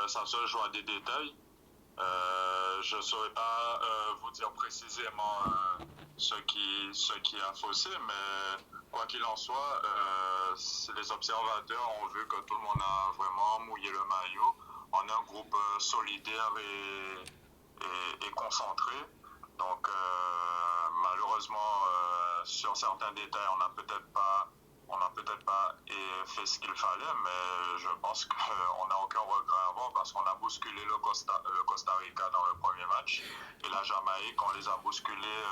ça se joue à des détails. Je ne saurais pas vous dire précisément ce qui a faussé, mais quoi qu'il en soit, les observateurs ont vu que tout le monde a vraiment mouillé le maillot. On est un groupe solidaire et concentré. Donc, malheureusement, sur certains détails, on n'a peut-être pas fait ce qu'il fallait, mais je pense qu'on n'a aucun regret à avoir parce qu'on a bousculé le Costa Rica dans le premier match et la Jamaïque, on les a bousculés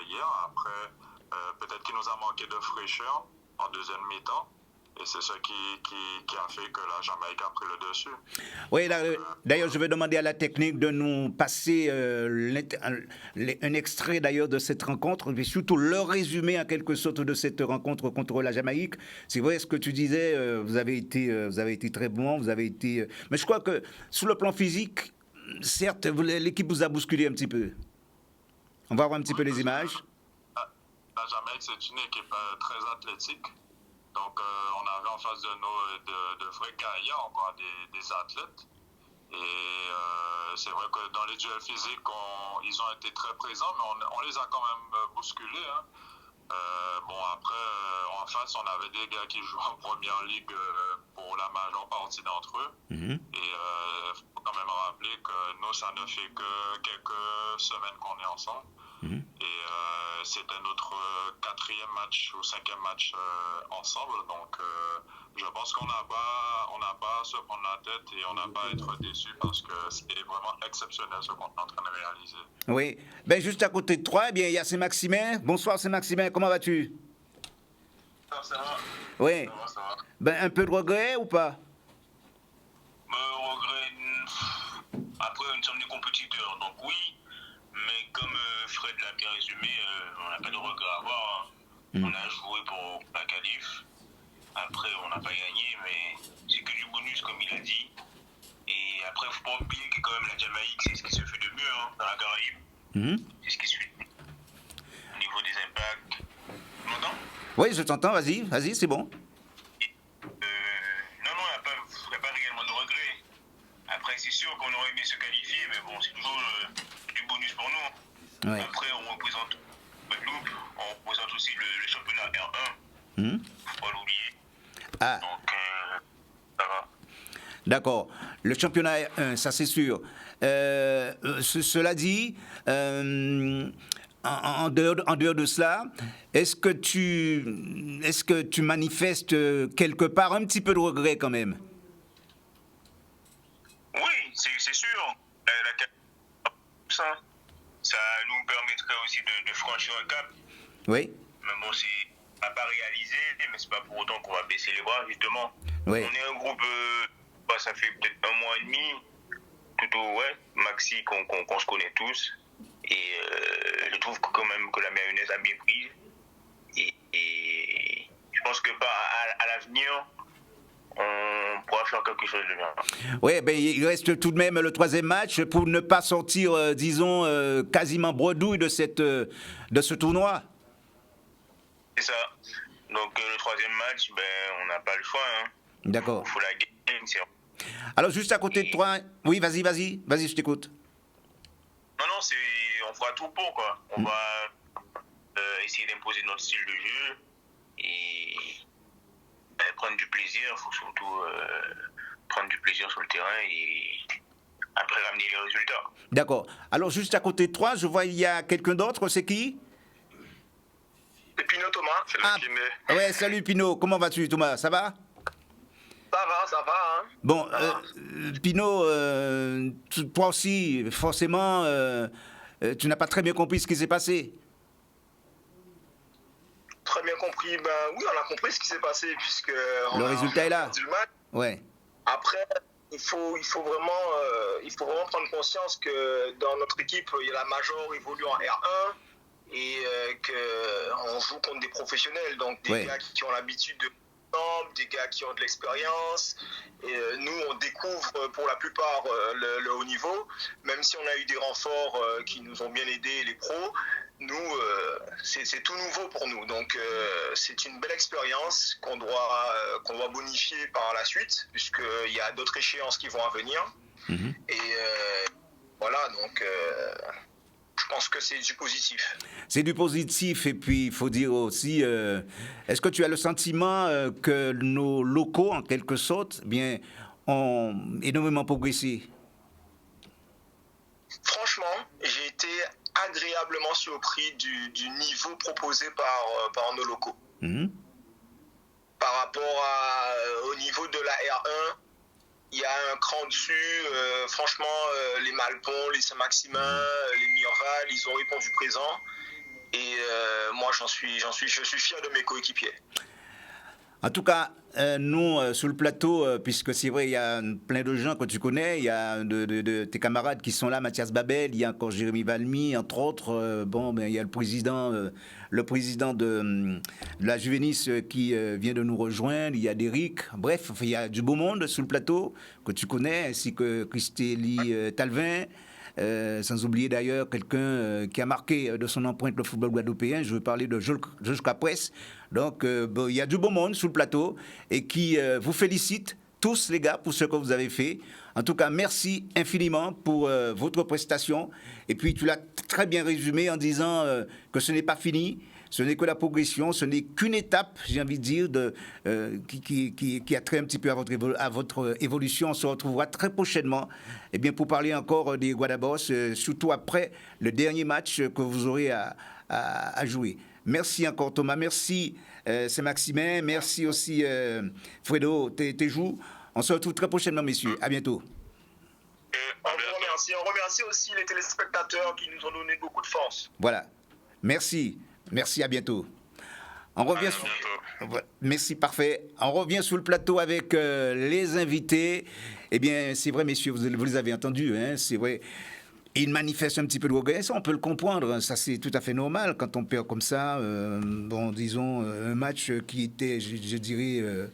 hier. Après, peut-être qu'il nous a manqué de fraîcheur en deuxième mi-temps. Et c'est ce qui a fait que la Jamaïque a pris le dessus. Oui, d'ailleurs, je vais demander à la technique de nous passer un extrait d'ailleurs de cette rencontre, mais surtout le résumé en quelque sorte de cette rencontre contre la Jamaïque. C'est vrai ce que tu disais, vous avez été très bon, mais je crois que sur le plan physique, certes, l'équipe vous a bousculé un petit peu. On va voir un petit peu les images. La Jamaïque, c'est une équipe très athlétique. Donc, on avait en face de nous de vrais gaillards, encore des athlètes. Et c'est vrai que dans les duels physiques, ils ont été très présents, mais on les a quand même bousculés. Hein. Bon, après, en face, on avait des gars qui jouent en première ligue pour la majeure partie d'entre eux. Et il faut quand même rappeler que nous, ça ne fait que quelques semaines qu'on est ensemble. Et c'était notre 4e match ou 5e match ensemble. Donc, je pense qu'on n'a pas à se prendre la tête et on n'a pas à être déçu parce que c'est vraiment exceptionnel ce qu'on est en train de réaliser. Oui. Ben, juste à côté de toi, eh bien, il y a Saint-Maximin. Bonsoir Saint-Maximin, comment vas-tu? Ça va. Oui. Ça va. Ben, un peu de regret ou pas? Regret. Après, nous sommes des compétiteurs, donc oui. Mais comme Fred l'a bien résumé, on n'a pas de regret à avoir. Hein. On a joué pour la qualif. Après, on n'a pas gagné, mais c'est que du bonus, comme il a dit. Et après, il ne faut pas oublier que quand même la Jamaïque, c'est ce qui se fait de mieux hein, dans la Caraïbe. C'est ce qui se fait. Au niveau des impacts. Tu m'entends? Oui, je t'entends, vas-y, c'est bon. Non, il n'y a pas réellement de regret. Après, c'est sûr qu'on aurait aimé se qualifier, mais bon, c'est toujours du bonus pour nous. Ouais. Après, on représente Guadeloupe, on représente aussi le championnat R1. Faut pas l'oublier. Ah. Donc, ça va. D'accord. Le championnat R1, ça c'est sûr. Cela dit, en dehors de cela, est-ce que tu manifestes quelque part un petit peu de regret quand même? Oui, c'est sûr. Ça nous permettrait aussi de franchir un cap. Oui. Mais bon, c'est pas réalisé, mais c'est pas pour autant qu'on va baisser les bras, justement. Oui. On est un groupe, ça fait peut-être 1 mois et demi, plutôt, maxi, qu'on se connaît tous. Et je trouve quand même que la mayonnaise a bien pris. Et je pense que à l'avenir, on pourra faire quelque chose de bien. Oui, ben, il reste tout de même le 3e match pour ne pas sortir, disons, quasiment bredouille de ce tournoi. C'est ça. Donc le 3e match, on n'a pas le choix. Hein. D'accord. Il faut la gagner. Alors juste à côté de toi, oui, vas-y, je t'écoute. Non, on fera tout pour quoi. On va essayer d'imposer notre style de jeu et prendre du plaisir. Il faut surtout prendre du plaisir sur le terrain et après ramener les résultats. D'accord. Alors juste à côté de toi, je vois il y a quelqu'un d'autre, c'est qui? C'est Pino Thomas, c'est le qui met. Ouais, salut Pino, comment vas-tu Thomas, ça va? Ça va. Hein. Bon, Pino, toi aussi, forcément, tu n'as pas très bien compris ce qui s'est passé. Très bien compris, oui, on a compris ce qui s'est passé, puisque le résultat est là. Le match. Ouais. Après, il faut vraiment prendre conscience que dans notre équipe, il y a la major évolue en R1 et qu'on joue contre des professionnels, donc des gars qui ont l'habitude de des gars qui ont de l'expérience. Et nous, on découvre pour la plupart le haut niveau, même si on a eu des renforts qui nous ont bien aidés, les pros. Nous, c'est tout nouveau pour nous. Donc, c'est une belle expérience qu'on doit bonifier par la suite, puisqu'il y a d'autres échéances qui vont à venir. Et voilà, donc je pense que c'est du positif. C'est du positif, et puis il faut dire aussi, est-ce que tu as le sentiment que nos locaux, en quelque sorte, eh bien, ont énormément progressé? Franchement, j'ai été agréablement surpris du niveau proposé par nos locaux. Par rapport au niveau de la R1, il y a un cran dessus. Franchement, les Malpons, les Saint-Maximin, les Mirval, ils ont répondu présent. Et moi, je suis fier de mes coéquipiers. En tout cas, nous, sur le plateau, puisque c'est vrai, il y a plein de gens que tu connais, il y a de tes camarades qui sont là, Mathias Babel, il y a encore Jérémy Valmy, entre autres. Il y a le président de la Juvenis qui vient de nous rejoindre, il y a Derrick, bref, il y a du beau monde sur le plateau que tu connais, ainsi que Christélie Talvin. Sans oublier d'ailleurs quelqu'un qui a marqué de son empreinte le football guadeloupéen. Je veux parler de Georges Capresse. Donc, il y a du beau monde sous le plateau et qui vous félicite tous les gars pour ce que vous avez fait. En tout cas, merci infiniment pour votre prestation. Et puis, tu l'as très bien résumé en disant que ce n'est pas fini. Ce n'est que la progression, ce n'est qu'une étape, j'ai envie de dire, qui a trait un petit peu à votre évolution. On se retrouvera très prochainement pour parler encore des Guadabos, surtout après le dernier match que vous aurez à jouer. Merci encore Thomas, merci Saint-Maximin, merci aussi Fredo Tejou. On se retrouve très prochainement, messieurs. À bientôt. On remercie aussi les téléspectateurs qui nous ont donné beaucoup de force. Voilà. Merci. Merci, à bientôt. On revient Merci, parfait. On revient sur le plateau avec les invités. Eh bien, c'est vrai, messieurs, vous les avez entendus, hein, c'est vrai. Ils manifestent un petit peu de regret, ça on peut le comprendre, ça c'est tout à fait normal quand on perd comme ça, disons, un match qui était, je dirais,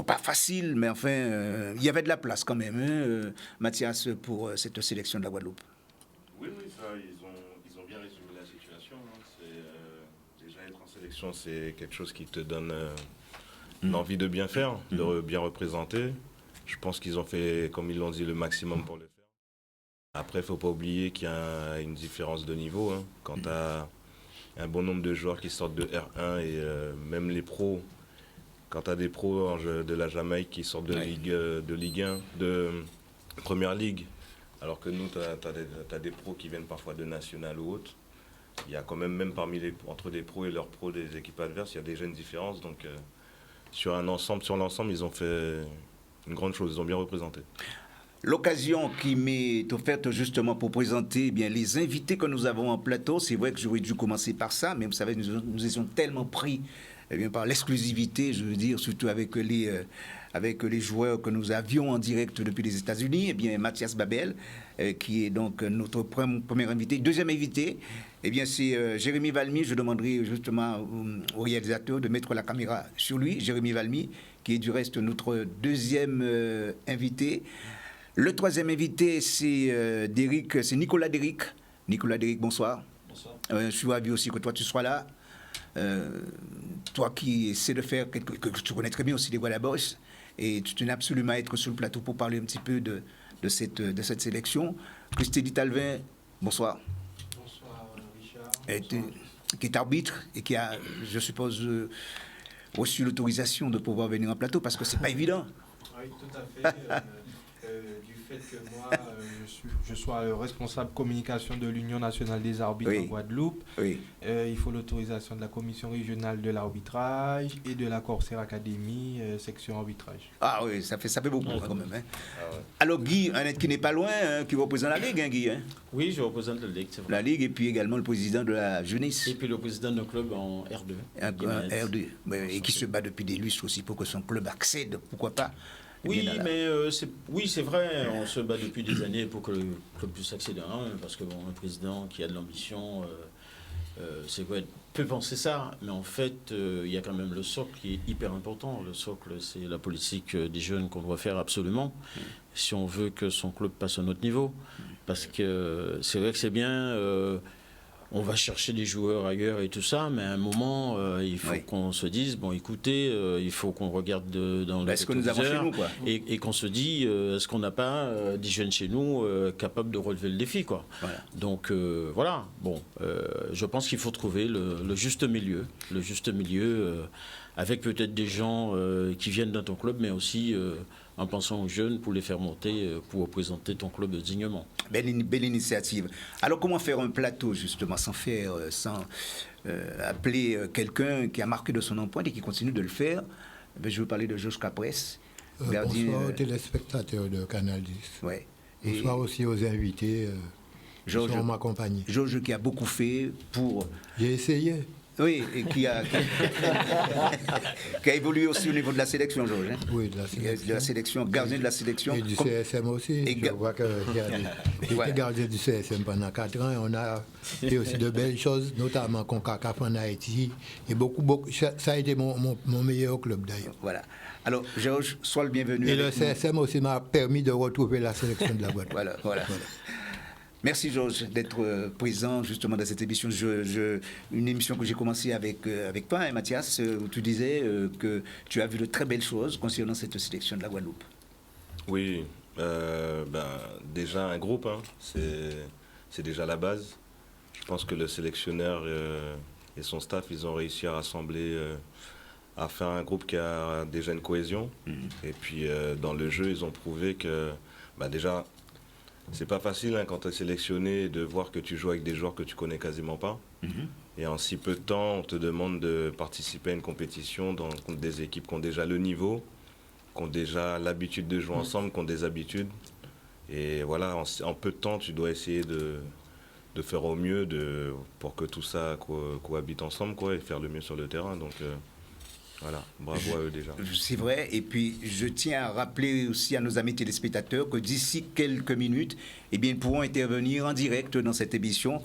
pas facile, mais enfin, il y avait de la place quand même, hein, Mathias, pour cette sélection de la Guadeloupe. Oui, ça, ils ont bien résumé la situation. Déjà être en sélection, c'est quelque chose qui te donne l'envie de bien faire, de bien représenter. Je pense qu'ils ont fait, comme ils l'ont dit, le maximum pour le faire. Après, il ne faut pas oublier qu'il y a une différence de niveau. Hein. Quand tu as un bon nombre de joueurs qui sortent de R1 et même les pros, quand tu as des pros de la Jamaïque qui sortent de Ligue 1, de Première Ligue, alors que nous, tu as des pros qui viennent parfois de National ou autre. Il y a quand même entre les pros et leurs pros des équipes adverses, il y a déjà une différence. Donc, sur l'ensemble, ils ont fait une grande chose, ils ont bien représenté. L'occasion qui m'est offerte justement pour présenter les invités que nous avons en plateau, c'est vrai que j'aurais dû commencer par ça, mais vous savez, nous étions tellement pris par l'exclusivité, je veux dire, surtout avec les joueurs que nous avions en direct depuis les États-Unis. Mathias Babel, qui est donc notre premier invité. Deuxième invité, c'est Jérémy Valmy. Je demanderai justement au réalisateur de mettre la caméra sur lui, Jérémy Valmy, qui est du reste notre deuxième invité. Le troisième invité, c'est Nicolas Derrick. Nicolas Derrick, bonsoir. Bonsoir. Je suis ravi aussi que toi tu sois là. Toi qui essaies de faire que tu connais très bien aussi les Guadabos, et tu tenais absolument à être sur le plateau pour parler un petit peu de cette sélection. Christélie Talvin, bonsoir. Bonsoir Richard. Qui est arbitre et qui a, je suppose, reçu l'autorisation de pouvoir venir en plateau parce que c'est pas évident. Oui, tout à fait. Du fait que moi, je sois responsable communication de l'Union nationale des arbitres en Guadeloupe, il faut l'autorisation de la commission régionale de l'arbitrage et de la Corsair Academy, section arbitrage. Ah oui, ça fait beaucoup quand même. Hein. Ah ouais. Alors Guy, qui n'est pas loin, qui représente la Ligue, hein, Guy. Hein. Oui, je représente la Ligue, c'est vrai. La Ligue et puis également le président de la jeunesse. Et puis le président d'un club en R2. R2, et qui se bat depuis des lustres aussi pour que son club accède, pourquoi pas. Oui, mais c'est vrai, on se bat depuis des années pour que le club puisse accéder à un, parce que un président qui a de l'ambition, c'est vrai, peut penser ça, mais en fait, il y a quand même le socle qui est hyper important. Le socle, c'est la politique des jeunes qu'on doit faire absolument, si on veut que son club passe à un autre niveau. Parce que c'est vrai que c'est bien on va chercher des joueurs ailleurs et tout ça, mais à un moment, il faut qu'on se dise, bon, écoutez, il faut qu'on regarde dans le ce que nous avons chez nous, quoi. Et qu'on se dit, est-ce qu'on n'a pas des jeunes chez nous capables de relever le défi, quoi. Voilà. Donc, voilà. Bon, je pense qu'il faut trouver le juste milieu. Le juste milieu, avec peut-être des gens qui viennent dans ton club, mais aussi en pensant aux jeunes pour les faire monter, pour représenter ton club dignement. Belle initiative. Alors comment faire un plateau justement sans appeler quelqu'un qui a marqué de son empreinte et qui continue de le faire? Je veux parler de Georges Capresse. Bonsoir aux téléspectateurs de Canal 10. Ouais. Bonsoir aussi aux invités qui sont en ma compagnie. Georges qui a beaucoup fait pour... J'ai essayé. Oui, et qui a évolué aussi au niveau de la sélection, Georges. Hein? Oui, de la sélection. De la sélection, gardien de la sélection. Et du CSM aussi. Je vois que j'ai été gardien du CSM pendant 4 ans et on a fait aussi de belles choses, notamment CONCACAF en Haïti. Et ça a été mon meilleur club d'ailleurs. Voilà. Alors, Georges, sois le bienvenu. Et le CSM aussi m'a permis de retrouver la sélection de la Guadeloupe. Voilà. Merci Georges d'être présent justement dans cette émission. Une émission que j'ai commencée avec toi, hein, Mathias, où tu disais que tu as vu de très belles choses concernant cette sélection de la Guadeloupe. Oui, déjà un groupe, hein, c'est déjà la base. Je pense que le sélectionneur et son staff, ils ont réussi à rassembler, à faire un groupe qui a déjà une cohésion. Et puis dans le jeu, ils ont prouvé que déjà... C'est pas facile quand tu es sélectionné de voir que tu joues avec des joueurs que tu connais quasiment pas. Et en si peu de temps, on te demande de participer à une compétition contre des équipes qui ont déjà le niveau, qui ont déjà l'habitude de jouer ensemble, qui ont des habitudes. Et voilà, en peu de temps, tu dois essayer de faire au mieux pour que tout ça cohabite ensemble, quoi, et faire le mieux sur le terrain. Donc voilà, bravo à eux déjà. C'est vrai, et puis je tiens à rappeler aussi à nos amis téléspectateurs que d'ici quelques minutes, ils pourront intervenir en direct dans cette émission.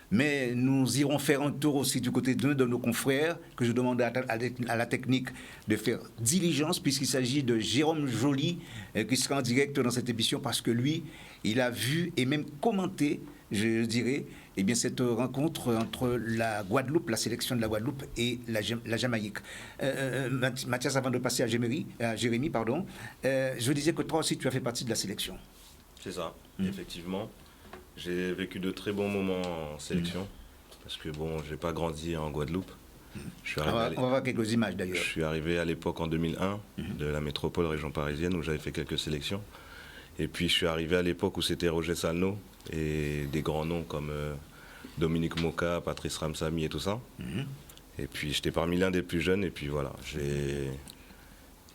Mais nous irons faire un tour aussi du côté d'un de nos confrères, que je demande à la technique de faire diligence, puisqu'il s'agit de Jérôme Joly, qui sera en direct dans cette émission, parce que lui, il a vu et même commenté, je dirais, cette rencontre entre la Guadeloupe, la sélection de la Guadeloupe et la Jamaïque. Mathias, avant de passer à Jérémy, je disais que toi aussi, tu as fait partie de la sélection. C'est ça, effectivement. J'ai vécu de très bons moments en sélection, parce que j'ai pas grandi en Guadeloupe. On va voir quelques images d'ailleurs. Je suis arrivé à l'époque en 2001 de la métropole région parisienne, où j'avais fait quelques sélections. Et puis je suis arrivé à l'époque où c'était Roger Salno et des grands noms comme Dominique Moka, Patrice Ramsamy et tout ça. Et puis j'étais parmi l'un des plus jeunes. Et puis voilà,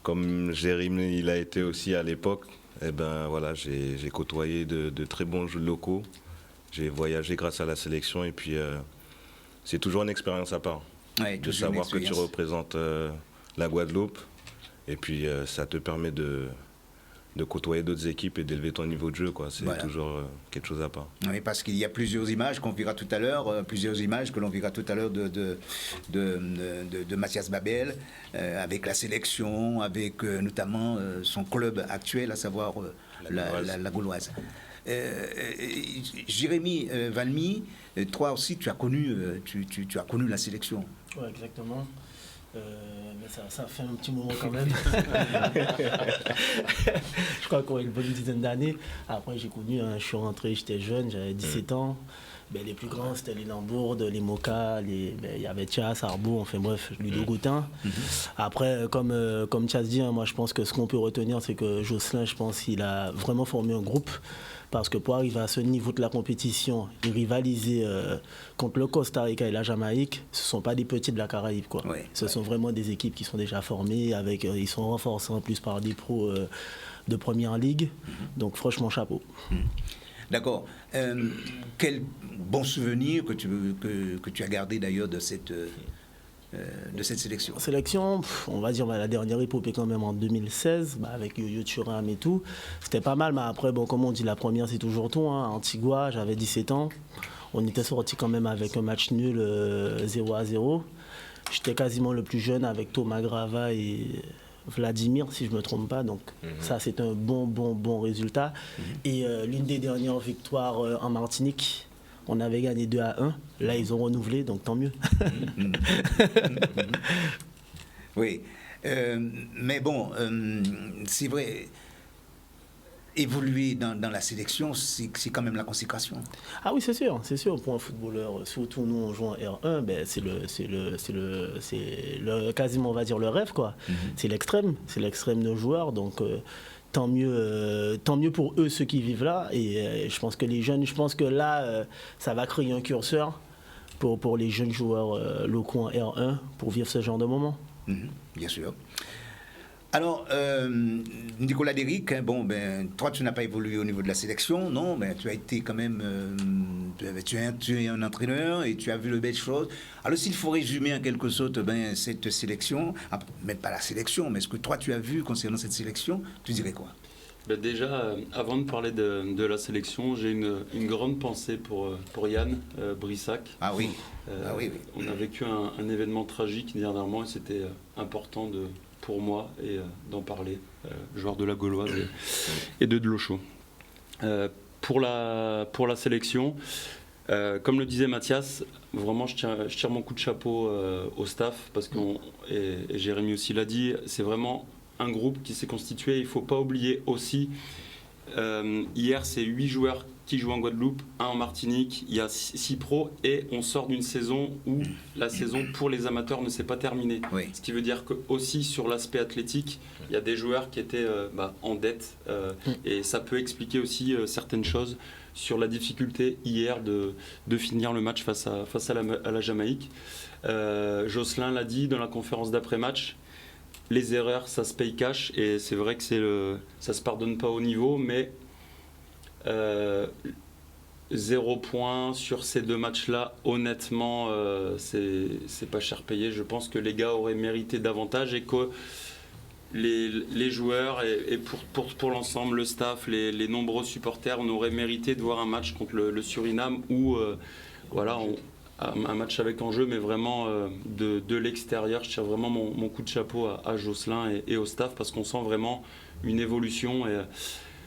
comme Jérémy il a été aussi à l'époque, j'ai côtoyé de très bons jeux locaux. J'ai voyagé grâce à la sélection et puis c'est toujours une expérience à part. Ouais, de savoir que tu représentes la Guadeloupe et puis ça te permet de côtoyer d'autres équipes et d'élever ton niveau de jeu, quoi. C'est toujours quelque chose à part. Oui, parce qu'il y a plusieurs images qu'on verra tout à l'heure, que l'on verra tout à l'heure de Mathias Babel, avec la sélection, avec notamment son club actuel, à savoir la Gauloise. Jérémy Valmy, toi aussi tu as connu la sélection. Oui, exactement. Mais ça fait un petit moment quand même. Je crois qu'on a une bonne dizaine d'années. Après, j'ai connu, je suis rentré, j'étais jeune, j'avais 17 ans. Les plus grands, c'était les Lambourdes, les Moka, il y avait Thias, Arbo, enfin bref, Ludo Goutin. Après, comme tu as dit, moi je pense que ce qu'on peut retenir, c'est que Jocelyn, je pense qu'il a vraiment formé un groupe. Parce que pour arriver à ce niveau de la compétition et rivaliser contre le Costa Rica et la Jamaïque, ce ne sont pas des petits de la Caraïbe, quoi. Ce sont vraiment des équipes qui sont déjà formées, ils sont renforcés en plus par des pros de première ligue. Donc franchement, chapeau. D'accord. Quel bon souvenir que tu as gardé d'ailleurs de cette sélection? Sélection, on va dire la dernière épopée quand même en 2016, avec Yo-Yo Thuram et tout. C'était pas mal, mais après, comme on dit, la première c'est toujours tout. Antigua, j'avais 17 ans. On était sorti quand même avec un match nul 0-0. J'étais quasiment le plus jeune avec Thomas Grava et Vladimir, si je ne me trompe pas. Donc ça, c'est un bon résultat. Et l'une des dernières victoires en Martinique, On avait gagné 2-1. Là, ils ont renouvelé, donc tant mieux. Oui. Mais bon, c'est vrai, évoluer dans la sélection, c'est quand même la consécration. Ah oui, c'est sûr. Pour un footballeur, surtout nous, on joue en R1, ben, c'est quasiment, on va dire, le rêve, quoi. C'est l'extrême de joueurs, donc tant mieux pour eux, ceux qui vivent là. Et je pense que les jeunes, là, ça va créer un curseur pour les jeunes joueurs locaux en R1 pour vivre ce genre de moment. Bien sûr. Alors, Nicolas Déric, hein, toi, tu n'as pas évolué au niveau de la sélection, non, mais tu as été quand même, tu es un entraîneur et tu as vu de belles choses. Alors, s'il faut résumer en quelque sorte cette sélection, même pas la sélection, mais ce que toi, tu as vu concernant cette sélection, tu dirais quoi? Déjà, avant de parler de la sélection, j'ai une grande pensée pour Yann Brissac. Ah oui. Oui. On a vécu un événement tragique dernièrement et c'était important pour moi d'en parler, joueur de la Gauloise et de Lochot. Pour la sélection, comme le disait Mathias, vraiment je tire mon coup de chapeau au staff parce et Jérémy aussi l'a dit, c'est vraiment un groupe qui s'est constitué. Il ne faut pas oublier aussi, hier c'est 8 joueurs qui jouent en Guadeloupe, 1 en Martinique, il y a 6 pros et on sort d'une saison où la saison pour les amateurs ne s'est pas terminée. Oui. Ce qui veut dire que aussi sur l'aspect athlétique, il y a des joueurs qui étaient en dette et ça peut expliquer aussi certaines choses sur la difficulté hier de finir le match face à la Jamaïque. Jocelyn l'a dit dans la conférence d'après-match, les erreurs, ça se paye cash et c'est vrai que ça se pardonne pas au niveau, mais 0 point sur ces 2 matchs-là, honnêtement, c'est pas cher payé. Je pense que les gars auraient mérité davantage et que les joueurs et pour l'ensemble, le staff, les nombreux supporters, on aurait mérité de voir un match contre le Suriname où un match avec enjeu, mais vraiment de l'extérieur. Je tire vraiment mon coup de chapeau à Jocelyn et au staff parce qu'on sent vraiment une évolution. Et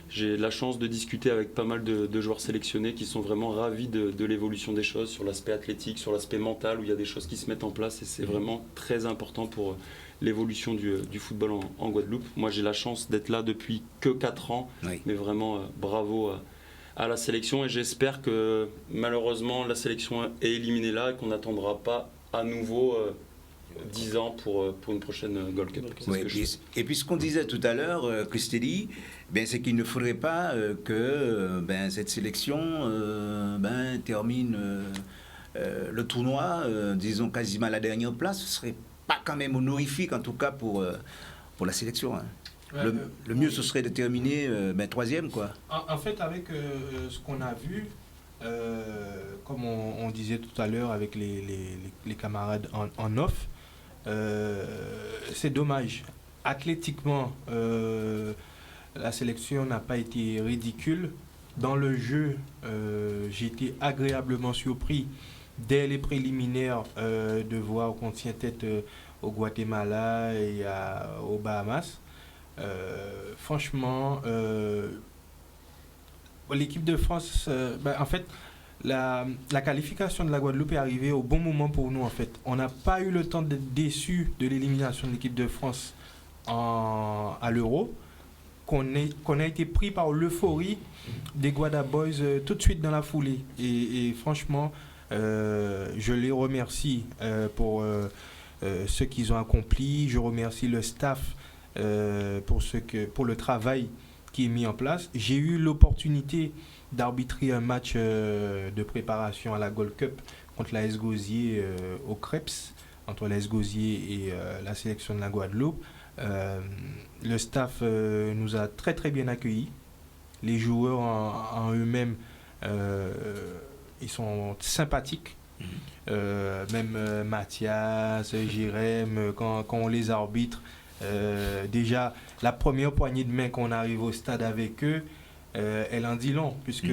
j'ai la chance de discuter avec pas mal de joueurs sélectionnés qui sont vraiment ravis de l'évolution des choses sur l'aspect athlétique, sur l'aspect mental, où il y a des choses qui se mettent en place et c'est vraiment très important pour l'évolution du football en Guadeloupe. Moi, j'ai la chance d'être là depuis que 4 ans, mais vraiment bravo à la sélection et j'espère que malheureusement la sélection est éliminée là et qu'on n'attendra pas à nouveau 10 ans pour une prochaine Gold Cup. Oui, et puis ce qu'on disait tout à l'heure, Christelli, c'est qu'il ne faudrait pas que cette sélection termine le tournoi, disons quasiment à la dernière place. Ce serait pas quand même honorifique en tout cas pour la sélection. Hein. Le mieux, ce serait de terminer 3e, quoi. En fait, avec ce qu'on a vu, comme on disait tout à l'heure avec les camarades en off, c'est dommage. Athlétiquement, la sélection n'a pas été ridicule. Dans le jeu, j'ai été agréablement surpris dès les préliminaires de voir qu'on tient tête au Guatemala et aux Bahamas. Franchement, l'équipe de France, en fait, la qualification de la Guadeloupe est arrivée au bon moment pour nous. En fait, on n'a pas eu le temps d'être déçus de l'élimination de l'équipe de France à l'Euro, qu'on a été pris par l'euphorie des Guada Boys tout de suite dans la foulée. Et franchement, je les remercie pour ce qu'ils ont accompli. Je remercie le staff pour le travail qui est mis en place. J'ai eu l'opportunité d'arbitrer un match de préparation à la Gold Cup contre la S Gosier au Creps, entre la S Gosier et la sélection de la Guadeloupe. Le staff nous a très très bien accueillis. Les joueurs en eux-mêmes, ils sont sympathiques. Même Mathias, Jérém, quand on les arbitre, déjà la première poignée de main qu'on arrive au stade avec eux, elle en dit long, puisque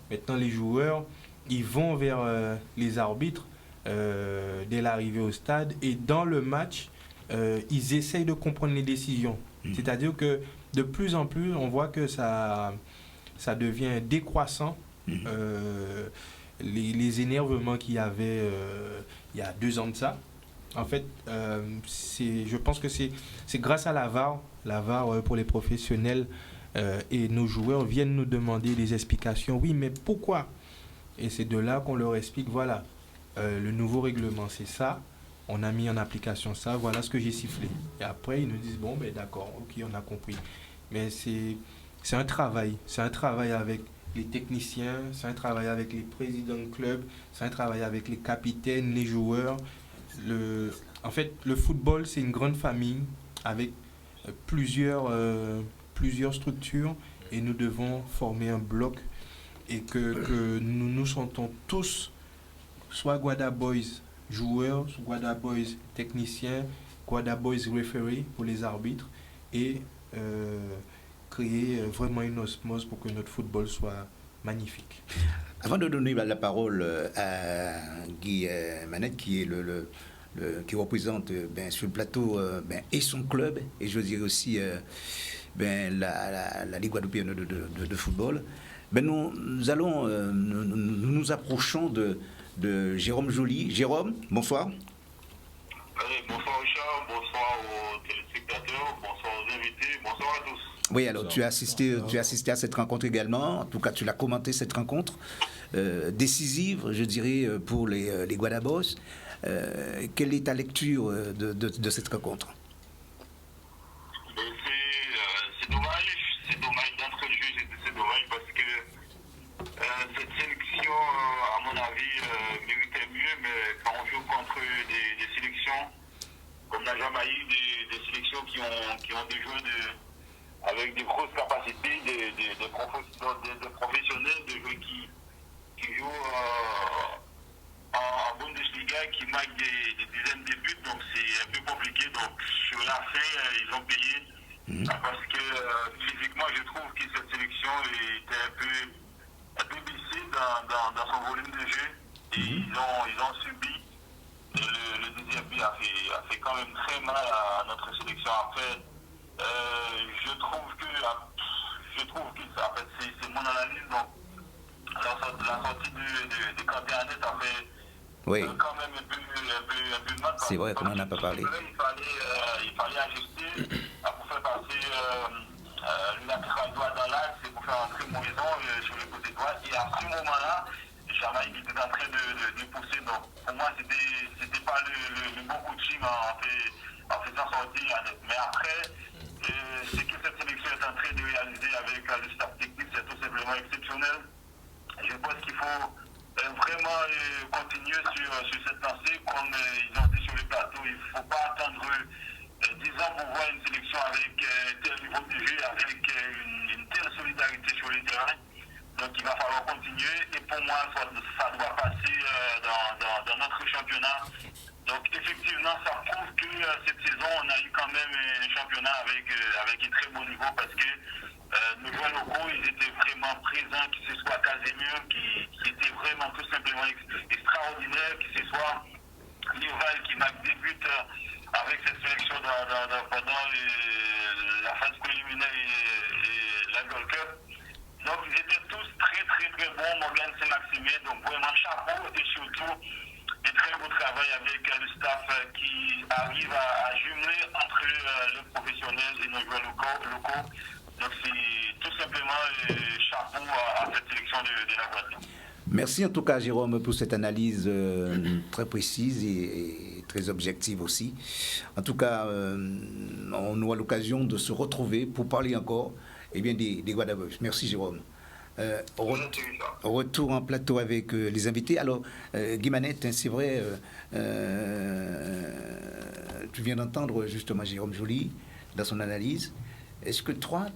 maintenant les joueurs ils vont vers les arbitres dès l'arrivée au stade et dans le match ils essayent de comprendre les décisions. C'est-à-dire que de plus en plus on voit que ça devient décroissant. les énervements qu'il y avait il y a 2 ans de ça. En fait, je pense que c'est grâce à la VAR pour les professionnels et nos joueurs viennent nous demander des explications. Oui, mais pourquoi? Et c'est de là qu'on leur explique, voilà, le nouveau règlement, c'est ça. On a mis en application ça, voilà ce que j'ai sifflé. Et après, ils nous disent, bon, ben d'accord, ok, on a compris. Mais c'est un travail. C'est un travail avec les techniciens, c'est un travail avec les présidents de club, c'est un travail avec les capitaines, les joueurs. En fait, le football, c'est une grande famille avec plusieurs structures et nous devons former un bloc et que nous nous sentons tous, soit Guada Boys joueurs, Guada Boys techniciens, Guada Boys referee pour les arbitres et créer vraiment une osmose pour que notre football soit magnifique. Avant de donner la parole à Guy Manette, qui est qui représente sur le plateau et son club, et je dirais aussi la Ligue guadeloupéenne de football, nous approchons de Jérôme Joly. Jérôme, bonsoir. Bonsoir Richard, bonsoir aux téléspectateurs, bonsoir aux invités, bonsoir à tous. Oui, alors tu as assisté à cette rencontre également. En tout cas, tu l'as commenté, cette rencontre décisive, je dirais, pour les Guadabos. Quelle est ta lecture de cette rencontre? C'est dommage d'entrée de jeu, c'est dommage parce que cette sélection, à mon avis, méritait mieux, mais quand on joue contre des sélections comme la Jamaïque, des sélections qui ont des joueurs avec des grosses capacités, des professionnels, des joueurs qui jouent en Bundesliga, qui marquent des dizaines de buts, donc c'est un peu compliqué. Donc sur la fin, ils ont payé. Parce que physiquement, je trouve que cette sélection était un peu baissée dans son volume de jeu. Et ils ont subi. Et le deuxième but a fait quand même très mal à notre sélection. Après, je trouve que ça, en fait, c'est mon analyse. Donc, la sortie de Canté-Annette a fait quand même un peu mal. C'est vrai qu'on n'en a pas parlé. Il fallait ajuster pour faire passer le latéral droit dans l'axe et pour faire entrer Moïson sur le côté droit. Et à ce moment-là, Jamaïque était en train de pousser. Donc, pour moi, c'était pas le bon coaching en faisant sortir Annette. Mais après, ce que cette sélection est en train de réaliser avec le staff technique, c'est tout simplement exceptionnel. Je pense qu'il faut vraiment continuer sur cette lancée, comme ils ont dit sur le plateau. Il ne faut pas attendre 10 ans pour voir une sélection avec tel niveau de jeu, avec une telle solidarité sur le terrain. Donc il va falloir continuer. Et pour moi, ça doit passer dans notre championnat. Donc effectivement, ça prouve que cette saison, on a eu quand même un championnat avec un très bon niveau parce que nos joueurs locaux, ils étaient vraiment présents, que ce soit Casemiro, qui était vraiment tout simplement extraordinaire, que ce soit Lival qui marque des buts avec cette sélection pendant la phase préliminaire et la Gold Cup. Donc ils étaient tous très très très bons, Morgan Saint-Maximin, donc vraiment chapeau et surtout un très beau travail avec le staff qui arrive à jumeler entre le professionnel et nos joueurs locaux. Donc c'est tout simplement chapeau à cette sélection de la Guadeloupe. Merci en tout cas Jérôme pour cette analyse très précise et très objective aussi. En tout cas, on aura l'occasion de se retrouver pour parler encore des Guadabos. Merci Jérôme. Retour en plateau avec les invités. Alors, Guy Manette, c'est vrai, tu viens d'entendre justement Jérôme Joly dans son analyse. Est-ce que toi,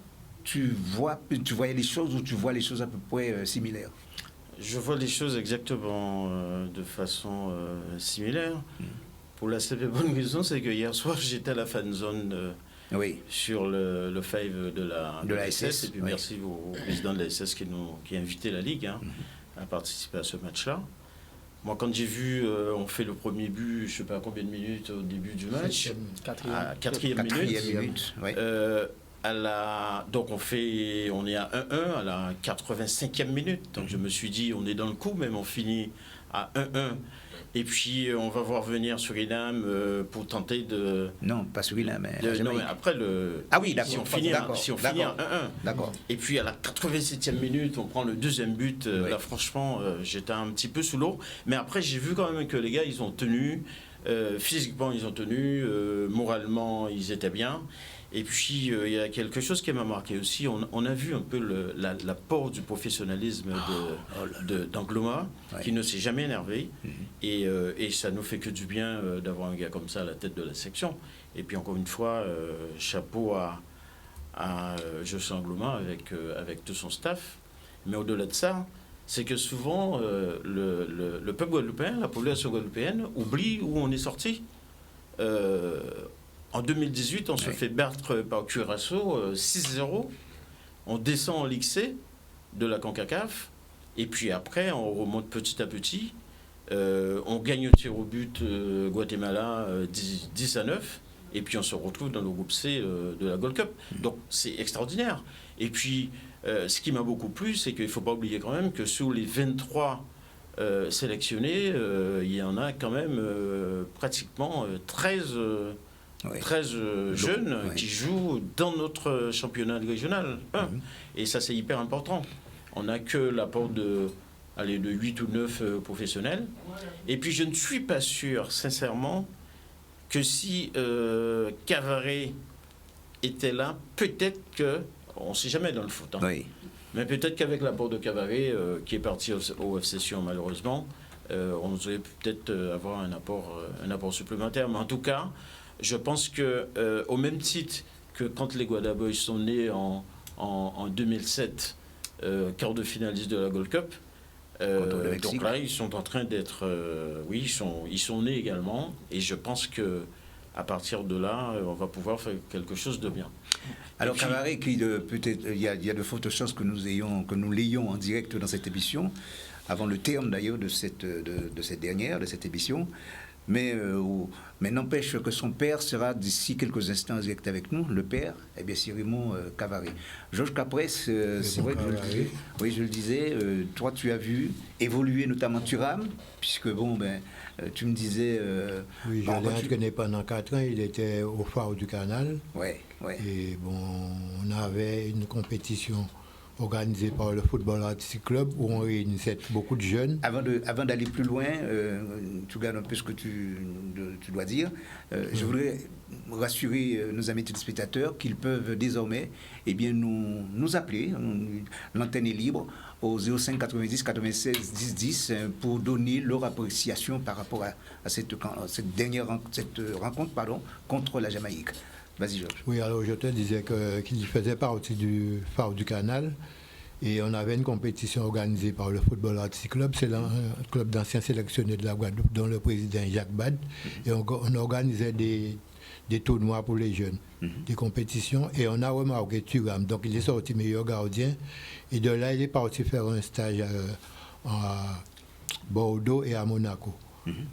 tu voyais les choses ou tu vois les choses à peu près similaires? Je vois les choses exactement de façon similaire. Pour la simple et bonne raison, c'est que hier soir, j'étais à la fan zone sur le five de la SS. Et puis merci au président de la SS qui a invité la Ligue à participer à ce match-là. Moi, quand j'ai vu, on fait le premier but, je ne sais pas combien de minutes au début du match. Quatrième minute. donc on est à 1-1 à la 85e minute. Donc je me suis dit, on est dans le coup, même on finit à 1-1. Et puis on va voir venir Suriname pour tenter de... Non, pas Suriname, mais... non, mais après Ah oui, d'accord. Si on finit à 1-1. D'accord. Et puis à la 87e minute, on prend le deuxième but. Là, franchement, j'étais un petit peu sous l'eau. Mais après, j'ai vu quand même que les gars, ils ont tenu. Physiquement, ils ont tenu. Moralement, ils étaient bien. Et puis, il y a quelque chose qui m'a marqué aussi. On a vu un peu l'apport du professionnalisme d'Angloma, qui ne s'est jamais énervé. Et ça nous fait que du bien d'avoir un gars comme ça à la tête de la section. Et puis, encore une fois, chapeau à Joshua Angloma avec tout son staff. Mais au-delà de ça, c'est que souvent, le peuple guadeloupéen, la population guadeloupéenne, oublie où on est sorti. En 2018, on se fait battre par Curaçao 6-0. On descend en Ligue C de la CONCACAF. Et puis après, on remonte petit à petit. On gagne au tir au but Guatemala 10-9. Et puis on se retrouve dans le groupe C de la Gold Cup. Donc c'est extraordinaire. Et puis, ce qui m'a beaucoup plu, c'est qu'il ne faut pas oublier quand même que sur les 23 sélectionnés, il y en a quand même pratiquement 13 jeunes qui jouent dans notre championnat régional. Et ça, c'est hyper important. On n'a que l'apport de 8 ou 9 professionnels. Et puis, je ne suis pas sûr, sincèrement, que si Cavaré était là, peut-être que... On ne sait jamais dans le foot. Mais peut-être qu'avec l'apport de Cavaré, qui est parti au FC Sion, malheureusement, on devrait peut-être avoir un apport supplémentaire. Mais en tout cas, je pense qu'au même titre que quand les Guadaboys sont nés en 2007, quart de finaliste de la Gold Cup, donc là, ils sont en train d'être... ils sont nés également. Et je pense qu'à partir de là, on va pouvoir faire quelque chose de bien. Alors, Cavaré, peut-être, il y a de fortes chances que nous l'ayons en direct dans cette émission, avant le terme d'ailleurs de cette émission. Mais n'empêche que son père sera d'ici quelques instants en direct avec nous, le père, c'est Raymond Cavaré. Georges Caprès, c'est vrai que je le disais, toi tu as vu évoluer notamment Thuram, puisque tu me disais... oui, je l'ai entraîné pendant 4 ans, il était au Phare du Canal. Et on avait une compétition organisée par le Football Artistic Club où on réunissait beaucoup de jeunes. Avant d'aller plus loin, tu gardes un peu ce que tu dois dire. Je voudrais rassurer nos amis téléspectateurs qu'ils peuvent désormais nous appeler. L'antenne est libre au 05 90 96 10 10 pour donner leur appréciation par rapport à cette rencontre contre la Jamaïque. Vas-y, Georges. Oui, alors je te disais qu'il faisait partie du Phare du Canal et on avait une compétition organisée par le Football Artistic Club. C'est un club d'anciens sélectionnés de la Guadeloupe dont le président est Jacques Bad. Et on organisait des tournois pour les jeunes, des compétitions. Et on a remarqué Thuram. Donc il est sorti meilleur gardien. Et de là, il est parti faire un stage à Bordeaux et à Monaco.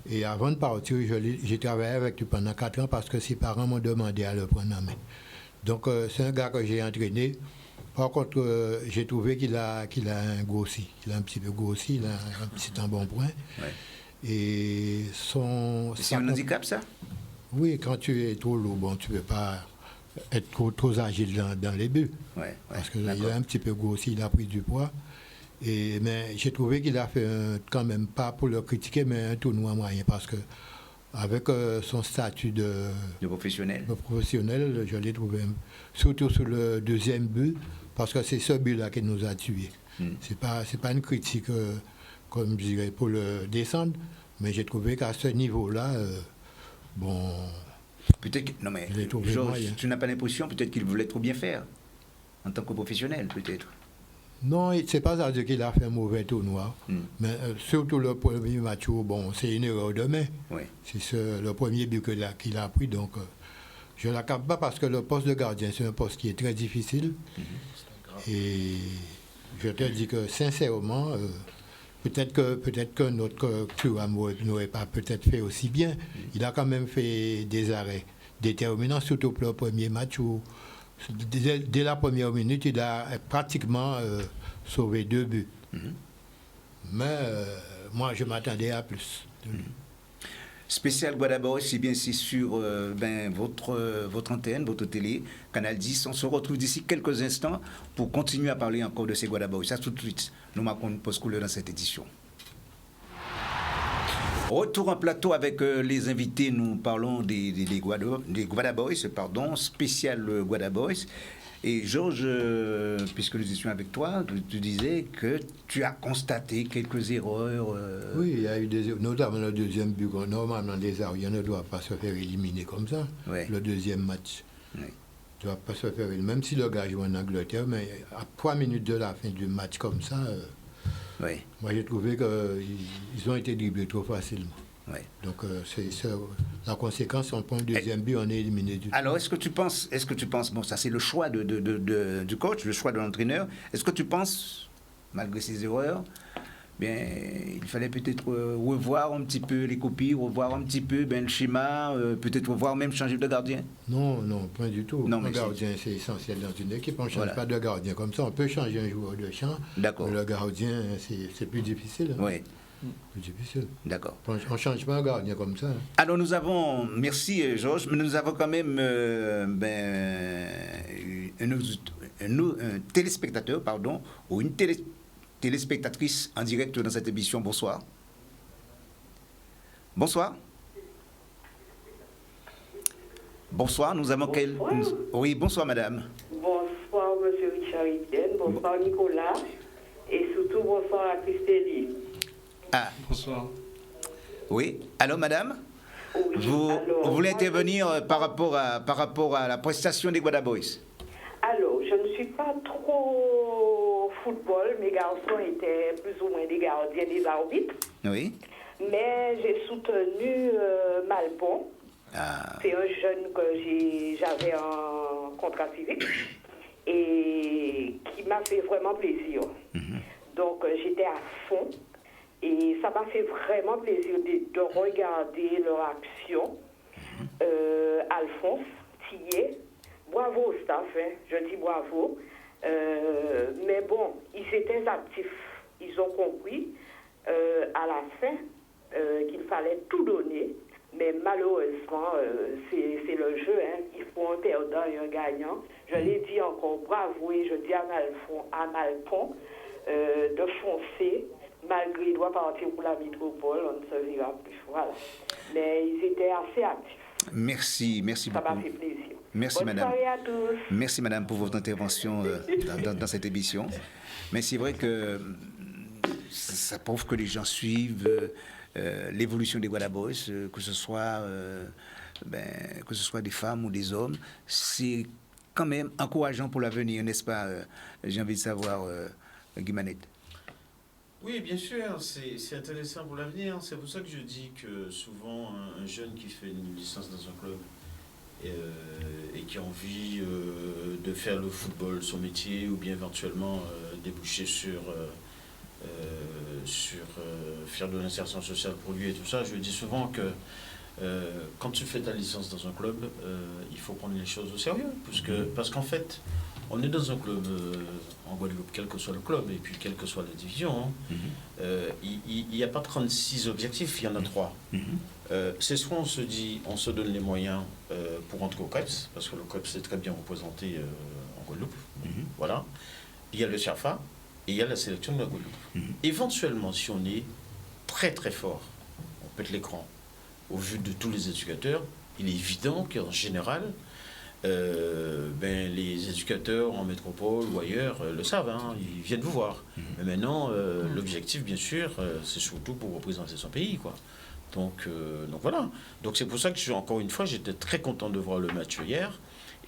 Et avant de partir, j'ai travaillé avec lui pendant 4 ans parce que ses parents m'ont demandé à le prendre en main. Donc c'est un gars que j'ai entraîné. Par contre, j'ai trouvé qu'il a un grossi. Il a un petit peu grossi, il a un petit embonpoint. Et c'est un handicap, ça? Oui, quand tu es trop lourd, tu ne peux pas être trop agile dans les buts. Parce qu'il a un petit peu grossi, il a pris du poids. Mais j'ai trouvé qu'il a fait quand même, pas pour le critiquer, mais un tournoi moyen, parce que avec son statut de professionnel, je l'ai trouvé, surtout sur le deuxième but, parce que c'est ce but-là qui nous a tués. C'est pas une critique, comme je dirais, pour le descendre, mais j'ai trouvé qu'à ce niveau-là, peut-être que, non mais, Georges, tu n'as pas l'impression peut-être qu'il voulait trop bien faire, en tant que professionnel, peut-être? Non, c'est pas ça dire qu'il a fait un mauvais tournoi. Mais surtout le premier match, c'est une erreur de main. C'est le premier but qu'il a pris. Donc, je ne l'accorde pas parce que le poste de gardien, c'est un poste qui est très difficile. Et je te dis que, sincèrement, peut-être que notre Thuram n'aurait pas peut-être fait aussi bien. Il a quand même fait des arrêts déterminants, surtout pour le premier match où dès la première minute, il a pratiquement sauvé 2 buts. Mais moi, je m'attendais à plus. Spécial Guadaboy, c'est bien c'est sur votre antenne, votre télé, Canal 10. On se retrouve d'ici quelques instants pour continuer à parler encore de ces Guadaboy. Ça tout de suite, nous marquons une pause couleur dans cette édition. Retour en plateau avec les invités, nous parlons des Guadaboys, spécial Guadaboys. Et Georges, puisque nous étions avec toi, tu disais que tu as constaté quelques erreurs. Oui, il y a eu notamment le deuxième but. Normalement, les Ariens ne doivent pas se faire éliminer comme ça. Ouais. Le deuxième match. Oui. Ne doivent pas se faire éliminer. Même si le gars joue en Angleterre, mais à 3 minutes de la fin du match comme ça, Oui. moi j'ai trouvé qu'ils ont été dribblés trop facilement. Oui. Donc c'est la conséquence, on prend le deuxième but, on est éliminé du Alors est-ce que tu penses, bon ça c'est le choix du coach, le choix de l'entraîneur, est-ce que tu penses, malgré ces erreurs, bien il fallait peut-être revoir un petit peu les copies, revoir un petit peu le schéma, peut-être revoir même changer de gardien? Non, pas du tout. Non, le gardien c'est essentiel dans une équipe, on ne change pas de gardien comme ça, on peut changer un joueur de champ, mais le gardien c'est plus difficile. Hein. Oui. Plus difficile. D'accord. On ne change pas un gardien comme ça. Hein. Alors nous avons, merci Georges, mais nous avons quand même un téléspectateur, ou une téléspectatrice en direct dans cette émission. Bonsoir. Bonsoir. Bonsoir, nous avons quel... Oui, bonsoir madame. Bonsoir monsieur Richard Etienne, bonsoir Nicolas, et surtout bonsoir à Christélie. Ah. Bonsoir. Oui. Allô, madame? Oui. Vous voulez intervenir par rapport à la prestation des Guadaboys? Alors, je ne suis pas trop football. Mes garçons étaient plus ou moins des gardiens, des arbitres. Oui. Mais j'ai soutenu Malpon. Ah. C'est un jeune que j'avais en contrat civique et qui m'a fait vraiment plaisir. Donc, j'étais à fond. Et ça m'a fait vraiment plaisir de regarder leur action. Alphonse, Tillet, bravo au staff, hein, je dis bravo. Mais bon, ils étaient actifs. Ils ont compris à la fin qu'il fallait tout donner. Mais malheureusement, c'est le jeu. Hein. Il faut un perdant et un gagnant. Je l'ai dit encore, bravo, et je dis à Malpon de foncer. Malgré qu'il doit partir pour la métropole, on ne se verra plus. Voilà. Mais ils étaient assez actifs. Merci beaucoup. Ça m'a fait plaisir. Merci Bonne madame. soirée à tous. Merci madame pour votre intervention dans cette émission. Mais c'est vrai que ça prouve que les gens suivent l'évolution des Guadaboys, que ce soit des femmes ou des hommes. C'est quand même encourageant pour l'avenir, n'est-ce pas? J'ai envie de savoir, Guy Manette. Oui, bien sûr, c'est intéressant pour l'avenir. C'est pour ça que je dis que souvent, un jeune qui fait une licence dans un club et qui a envie de faire le football son métier ou bien éventuellement déboucher sur faire de l'insertion sociale pour lui et tout ça, je dis souvent que quand tu fais ta licence dans un club, il faut prendre les choses au sérieux. Parce qu'en fait, on est dans un club en Guadeloupe, quel que soit le club, et puis quelle que soit la division. Il n'y a pas 36 objectifs, il y en a 3. C'est soit on se dit, on se donne les moyens pour entrer au CREPS, parce que le CREPS est très bien représenté en Guadeloupe. Voilà. Il y a le CERFA, et il y a la sélection de la Guadeloupe. Éventuellement, si on est très très fort, on pète l'écran, au vu de tous les éducateurs, il est évident qu'en général, les éducateurs en métropole ou ailleurs le savent, hein, ils viennent vous voir. Mais maintenant, l'objectif, bien sûr, c'est surtout pour représenter son pays, quoi. Donc voilà. Donc c'est pour ça que, encore une fois, j'étais très content de voir le match hier.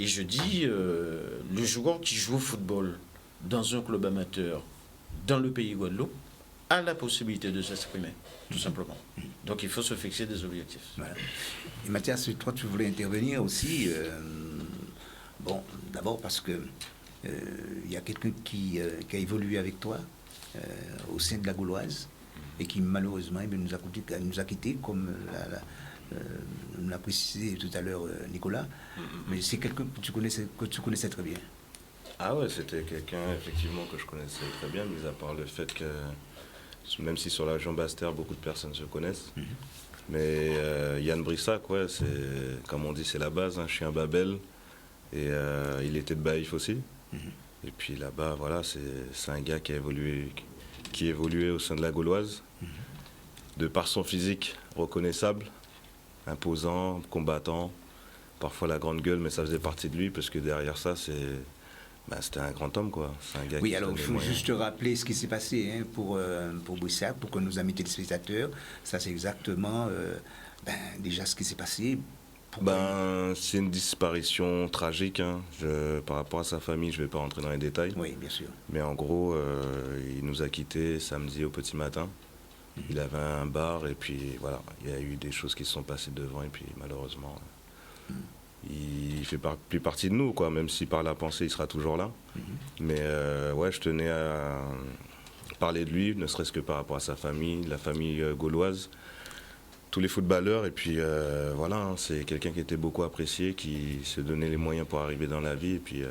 Et je dis, le joueur qui joue au football dans un club amateur, dans le pays Guadeloupe, a la possibilité de s'exprimer, tout simplement. Donc il faut se fixer des objectifs. Voilà. Et Mathias, toi tu voulais intervenir aussi. Bon, d'abord parce que il y a quelqu'un qui a évolué avec toi au sein de la Gauloise et qui malheureusement nous a quittés, comme on l'a précisé tout à l'heure Nicolas, mais c'est quelqu'un que tu connaissais très bien. Ah ouais, c'était quelqu'un effectivement que je connaissais très bien, mis à part le fait que, même si sur la région Basse-Terre, beaucoup de personnes se connaissent, mais Yann Brissac, ouais, c'est, comme on dit, c'est la base, hein, chien Babel, et il était de Baïf aussi. Et puis là-bas, voilà, c'est un gars qui évoluait au sein de la Gauloise, de par son physique reconnaissable, imposant, combattant, parfois la grande gueule, mais ça faisait partie de lui, parce que derrière ça, c'était un grand homme, quoi. C'est un gars oui, alors il faut juste rappeler ce qui s'est passé hein, pour Brissac, pour que nos amis téléspectateurs, ça c'est exactement déjà ce qui s'est passé. C'est une disparition tragique. Hein. Par rapport à sa famille, je ne vais pas rentrer dans les détails. Oui, bien sûr. Mais en gros, il nous a quittés samedi au petit matin. Il avait un bar et puis voilà, il y a eu des choses qui se sont passées devant et puis malheureusement, il ne fait plus partie de nous, quoi. Même si par la pensée, il sera toujours là. Mais ouais, je tenais à parler de lui, ne serait-ce que par rapport à sa famille, la famille gauloise. Tous les footballeurs, et puis voilà, hein, c'est quelqu'un qui était beaucoup apprécié, qui se donnait les moyens pour arriver dans la vie, et puis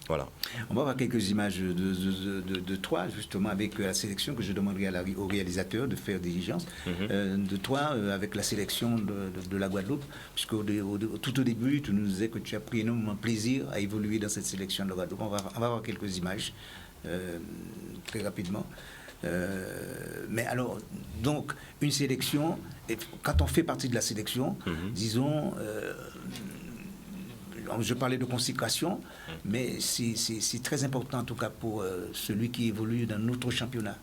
voilà. On va voir quelques images de toi, justement, avec la sélection, que je demanderai au réalisateur de faire diligence, de toi avec la sélection de la Guadeloupe, puisque tout au début, tu nous disais que tu as pris énormément plaisir à évoluer dans cette sélection de la Guadeloupe. On va voir quelques images très rapidement. Mais alors, donc, une sélection, quand on fait partie de la sélection, disons, je parlais de consécration, mais c'est très important en tout cas pour celui qui évolue dans notre championnat.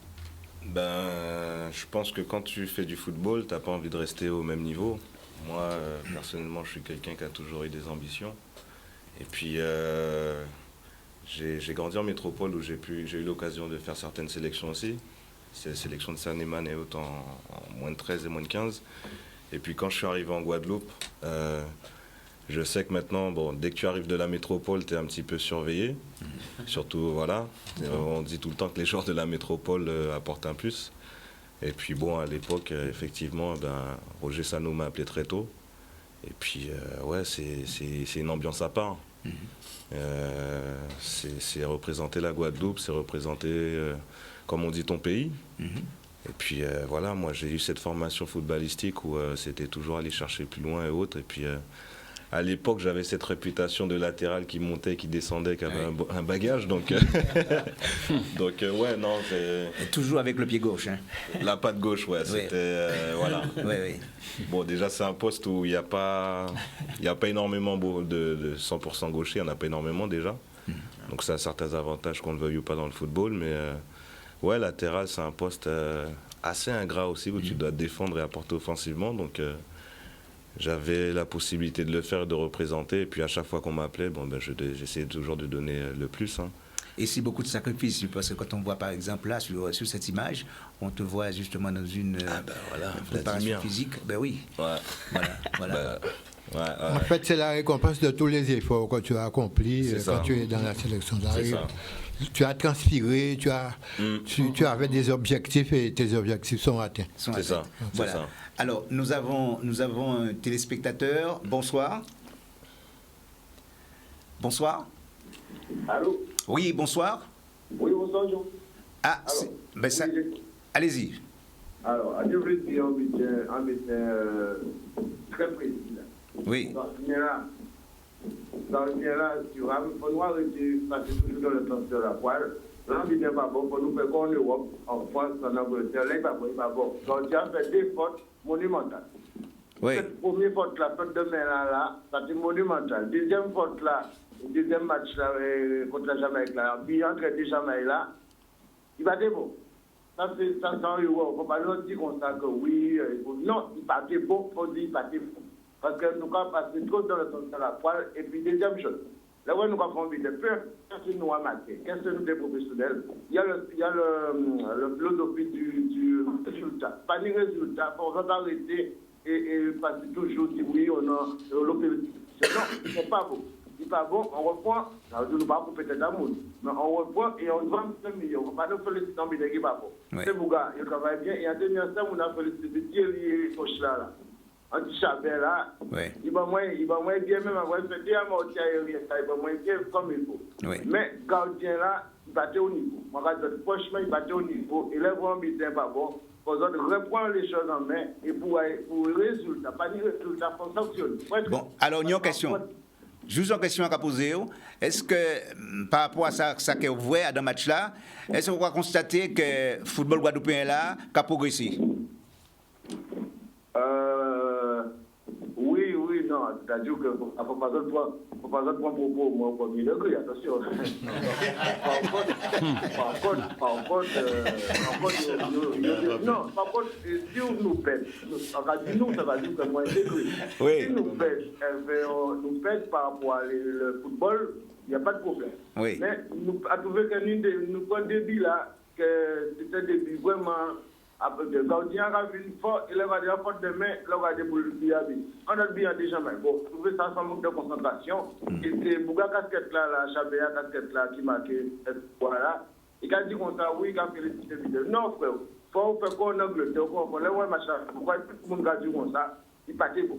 Je pense que quand tu fais du football, tu n'as pas envie de rester au même niveau. Moi, personnellement, je suis quelqu'un qui a toujours eu des ambitions. Et puis, j'ai grandi en métropole où j'ai eu l'occasion de faire certaines sélections aussi. C'est la sélection de Saint-Néman et autant en moins de 13 et moins de 15. Et puis quand je suis arrivé en Guadeloupe, je sais que maintenant, dès que tu arrives de la métropole, tu es un petit peu surveillé. Surtout, voilà, on dit tout le temps que les joueurs de la métropole apportent un plus. Et puis à l'époque, effectivement, Roger Sano m'a appelé très tôt. Et puis, ouais, c'est une ambiance à part. C'est représenter la Guadeloupe, c'est représenter, comme on dit, ton pays. Et puis voilà, moi j'ai eu cette formation footballistique où c'était toujours aller chercher plus loin et autres. Et puis à l'époque, j'avais cette réputation de latéral qui montait, qui descendait, qui avait un bagage. Donc, ouais, non, c'est... Toujours avec le pied gauche. Hein. La patte gauche, ouais, c'était... voilà. Oui. Bon, déjà, c'est un poste où il n'y a pas énormément de 100% gaucher, il n'y en a pas énormément déjà. Donc ça a certains avantages qu'on ne veuille ou pas dans le football, mais ouais, latéral, c'est un poste assez ingrat aussi, où tu dois défendre et apporter offensivement. Donc j'avais la possibilité de le faire et de représenter. Et puis à chaque fois qu'on m'appelait, j'essayais toujours de donner le plus. Hein. Et c'est beaucoup de sacrifices, parce que quand on voit par exemple là, sur cette image, on te voit justement dans une préparation physique. Ben oui. Ouais. Voilà. En fait, c'est la récompense de tous les efforts que tu as accomplis quand tu es dans la sélection d'arrivée. Tu as transpiré, tu avais des objectifs et tes objectifs sont atteints. C'est ça. Voilà. Alors, nous avons un téléspectateur. Bonsoir. Bonsoir. Allô? Oui, bonsoir. Oui, bonsoir, Jean. Ah, allez-y. Alors, je veux dire un médecin très précis. Oui. Dans le là, tu vas nous arrêter, passer toujours dans le sens de la poêle. L'envie n'est pas bon pour nous faire qu'en Europe, en France, en Angleterre, là, il n'est pas bon. Donc, tu as fait des fautes monumentales. Oui. Cette première faute, la faute de main là, ça c'est monumental. Deuxième faute là, deuxième match là, contre la Jamaïque là, puis entre les Jamaïques là, il va être bon. Ça, c'est ça, il ne faut pas nous dire comme ça que oui, non, il va être bon, il faut dire qu'il va être bon. Parce que nous avons passé trop dans le sens de la poêle. Et puis, deuxième chose, là où nous avons envie de faire, qu'est-ce que nous avons marqué? Qu'est-ce que nous des professionnels? Il y a le philosophie du résultat. Pas du résultat, on va arrêter et passer toujours dire oui, on a l'opération. Non, c'est pas bon. C'est pas bon, on reprend, je ne vais pas couper tête à monde, mais on reprend et on doit se mieux. On ne va pas nous féliciter dans le qui n'est pas bon. C'est mon gars, il travaille bien. Et en dernier temps, on a félicité Thierry Pochla là. anti-Chabert là, il va moins bien même avoir fait des amortis aériens, il va moins bien comme il faut. Mais gardien là, il battait au niveau. Franchement, il battait au niveau. Et là, vraiment, il n'était pas bon. Pour reprendre les choses en main et pour le résultat, pas le résultat, pour sanctionner. Bon, alors, une question. Juste une question à poser. Est-ce que, par rapport à ça que vous voyez dans le match là, est-ce que vous pouvez constater que le football guadeloupéen là a progressé? Oui, non. C'est-à-dire qu'il ne faut pas prendre propos au premier degré, attention. Par contre, si nous pète, ça va dire que moins degré. Si nous pète par rapport au football, il n'y a pas de problème. Mais nous avons trouvé que nous prenons des billes là, que c'était des billes vraiment. Après, le gardien a vu une faute, il a dit une faute de main, il a dit pour le billet. On a le billet déjà, mais bon, trouver ça sans manque de concentration. Et c'est Bouga casquette là, la Chabéa casquette là, qui marquait, voilà. Il a dit comme ça, oui, il a félicité vidéo. Non, frère, il faut faire quoi en Angleterre, il faut faire match là. Pourquoi tout le monde a dit comme ça, il pas bon.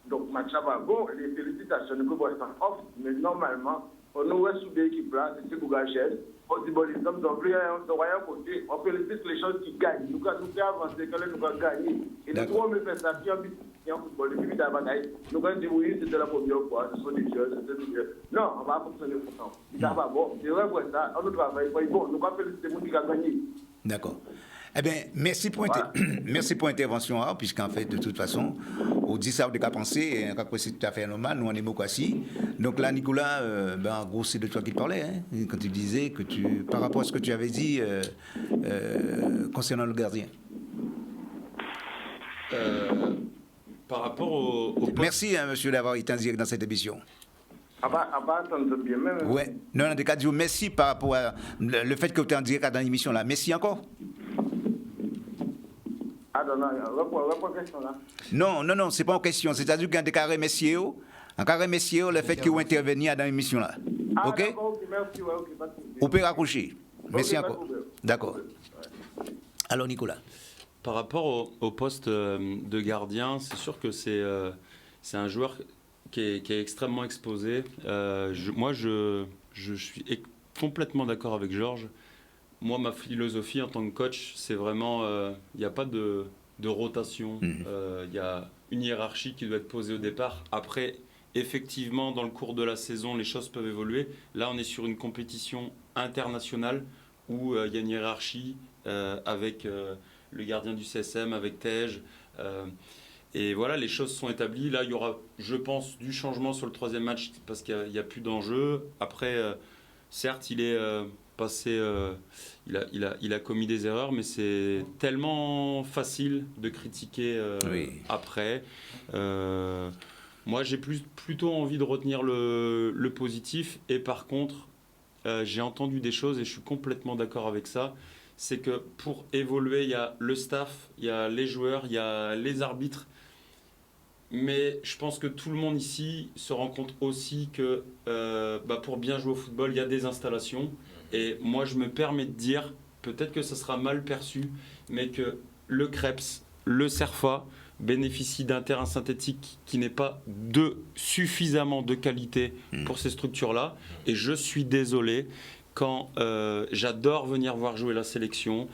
Donc, match là va bon, les félicitations, nous pouvons être off, mais normalement, on nous est sous des équipes là, c'est Bouga Chel. On dit, bon, les hommes sont plus à côté, on félicite les choses qui gagnent. Nous avons avancé, quand nous avons gagné. Et nous avons fait ça, en football, depuis la bataille. Nous avons dit, oui, c'était la première fois, ce sont des choses, non, on va fonctionner pour ça. Ça va bon, c'est vrai pour ça, on nous travaille, bon, nous avons félicité les gens qui ont gagné. D'accord. Eh bien, merci pour l'intervention, puisqu'en fait, de toute façon, on dit ça, on a pensé, et c'est tout à fait normal, nous en démocratie. Donc là, Nicolas, en gros, c'est de toi qui parlais, hein, quand tu disais que par rapport à ce que tu avais dit concernant le gardien. Par rapport au Merci, monsieur, d'avoir été en direct dans cette émission. Attendre bien même. Ouais. Non, en tout cas, merci par rapport à le fait que tu es en direct dans l'émission là. Merci encore. Non, c'est pas une question. C'est-à-dire qu'en cas remercier le fait que vous interveniez dans l'émission là. Ok? Merci, vous pouvez raccrocher. Merci encore. D'accord. Alors, Nicolas. Par rapport au poste de gardien, c'est sûr que c'est un joueur qui est extrêmement exposé. Je suis complètement d'accord avec Georges. Moi, ma philosophie en tant que coach, c'est vraiment, il n'y a pas de rotation. Il y a une hiérarchie qui doit être posée au départ. Après, effectivement, dans le cours de la saison, les choses peuvent évoluer. Là, on est sur une compétition internationale où il y a une hiérarchie avec le gardien du CSM, avec Tej. Et voilà, les choses sont établies. Là, il y aura, je pense, du changement sur le troisième match parce qu'il n'y a plus d'enjeu. Après, certes, il est passé, il a commis des erreurs, mais c'est tellement facile de critiquer après. Moi, j'ai plutôt envie de retenir le positif. Et par contre, j'ai entendu des choses et je suis complètement d'accord avec ça. C'est que pour évoluer, il y a le staff, il y a les joueurs, il y a les arbitres. Mais je pense que tout le monde ici se rend compte aussi que pour bien jouer au football, il y a des installations. Et moi, je me permets de dire, peut-être que ça sera mal perçu, mais que le Creps, le Cerfa bénéficient d'un terrain synthétique qui n'est pas suffisamment de qualité pour ces structures-là. Et je suis désolé, quand j'adore venir voir jouer la sélection,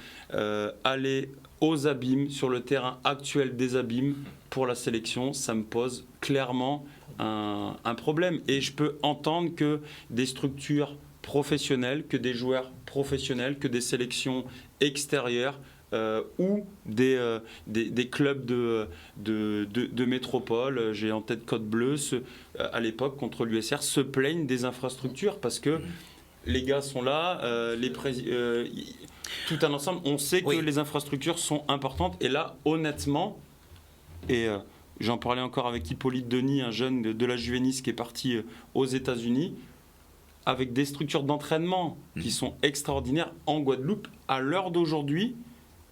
aller aux abîmes, sur le terrain actuel des abîmes, pour la sélection, ça me pose clairement un problème. Et je peux entendre que des structures professionnelles, que des joueurs professionnels, que des sélections extérieures ou des clubs de métropole, j'ai en tête Côte Bleue, à l'époque contre l'USR, se plaignent des infrastructures parce que les gars sont là, tout un ensemble, on sait que les infrastructures sont importantes. Et là, honnêtement, et j'en parlais encore avec Hippolyte Denis, un jeune de la Juvenis qui est parti aux États-Unis, avec des structures d'entraînement qui sont extraordinaires en Guadeloupe. À l'heure d'aujourd'hui,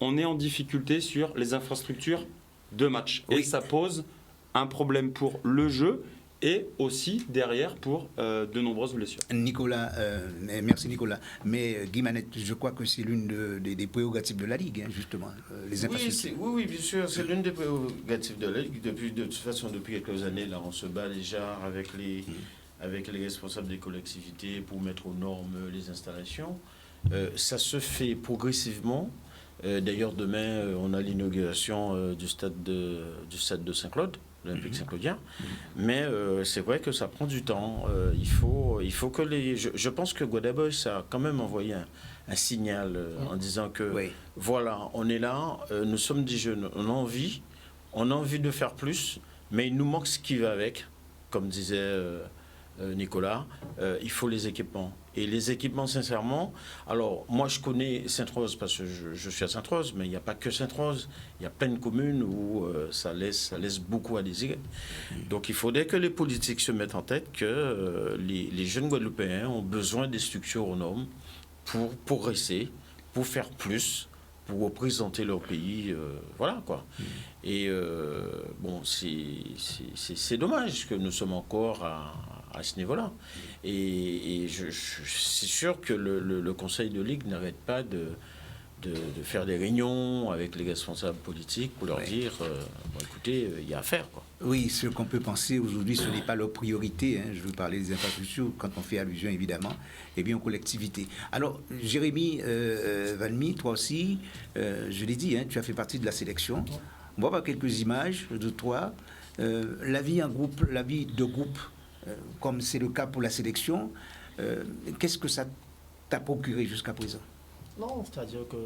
on est en difficulté sur les infrastructures de match. Et ça pose un problème pour le jeu et aussi derrière pour de nombreuses blessures. Nicolas, merci Nicolas. Mais Guy Manette, je crois que c'est l'une des prérogatives de la Ligue, hein, justement, les infrastructures. Oui, bien sûr, c'est l'une des prérogatives de la Ligue. De toute façon, depuis quelques années, là, on se bat déjà avec les responsables des collectivités pour mettre aux normes les installations. Ça se fait progressivement. D'ailleurs, demain, on a l'inauguration du stade de Saint-Claude, l'Olympique Saint-Claudien. Mais c'est vrai que ça prend du temps. Il faut que les... Je pense que Guadaboy a quand même envoyé un signal en disant que voilà, on est là, nous sommes des jeunes, on a envie de faire plus, mais il nous manque ce qui va avec, comme disait Nicolas, il faut les équipements. Et les équipements, sincèrement, alors moi je connais Sainte-Rose parce que je suis à Sainte-Rose, mais il n'y a pas que Sainte-Rose, il y a plein de communes où ça laisse beaucoup à désirer. Donc il faudrait que les politiques se mettent en tête que les jeunes Guadeloupéens ont besoin des structures aux normes pour progresser, pour faire plus, pour représenter leur pays, voilà quoi. Et bon, c'est dommage que nous sommes encore à ce niveau-là. Et c'est sûr que le Conseil de Ligue n'arrête pas de faire des réunions avec les responsables politiques pour leur dire, bon, écoutez, il y a à faire, quoi. Oui, ce qu'on peut penser aujourd'hui, ce n'est pas leur priorité. Hein. Je veux parler des infrastructures, quand on fait allusion, évidemment, et bien aux collectivités. Alors, Jérémy Valmy, toi aussi, je l'ai dit, hein, tu as fait partie de la sélection. On va voir quelques images de toi. La vie en groupe, la vie de groupe, comme c'est le cas pour la sélection, qu'est-ce que ça t'a procuré jusqu'à présent? Non, c'est-à-dire que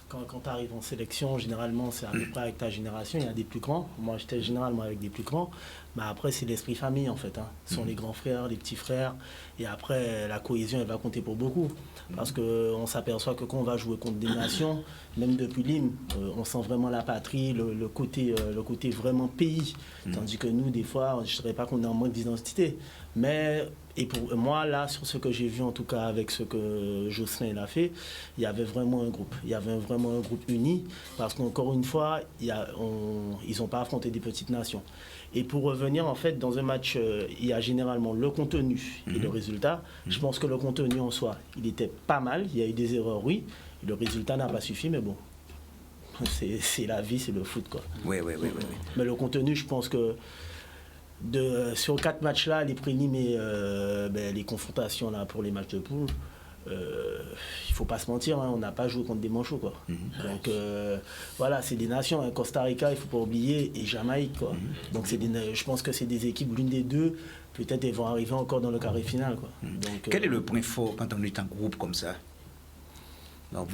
quand tu arrives en sélection, généralement, c'est à peu près avec ta génération, il y a des plus grands. Moi, j'étais généralement avec des plus grands. Mais après, c'est l'esprit famille, en fait. Hein. Ce sont les grands frères, les petits frères. Et après, la cohésion, elle va compter pour beaucoup. Parce qu'on s'aperçoit que quand on va jouer contre des nations, même depuis l'hymne, on sent vraiment la patrie, le côté vraiment pays. Tandis que nous, des fois, je ne dirais pas qu'on est en manque d'identité. Mais, et pour moi, là, sur ce que j'ai vu, en tout cas, avec ce que Jocelyn a fait, il y avait vraiment un groupe. Il y avait vraiment un groupe uni. Parce qu'encore une fois, ils n'ont pas affronté des petites nations. Et pour revenir, en fait, dans un match, il y a généralement le contenu et le résultat. Je pense que le contenu en soi, il était pas mal. Il y a eu des erreurs, oui. Le résultat n'a pas suffi, mais bon, c'est la vie, c'est le foot, quoi. Oui. Mais le contenu, je pense que sur 4 matchs-là, les prélims et les confrontations là, pour les matchs de poule, il faut pas se mentir, hein, on n'a pas joué contre des manchots, quoi. Donc voilà, c'est des nations, hein, Costa Rica, il faut pas oublier, et Jamaïque, quoi. Donc je pense que c'est des équipes, l'une des deux, peut-être elles vont arriver encore dans le carré final, quoi. Donc, quel est le point fort quand on est en groupe comme ça? Donc,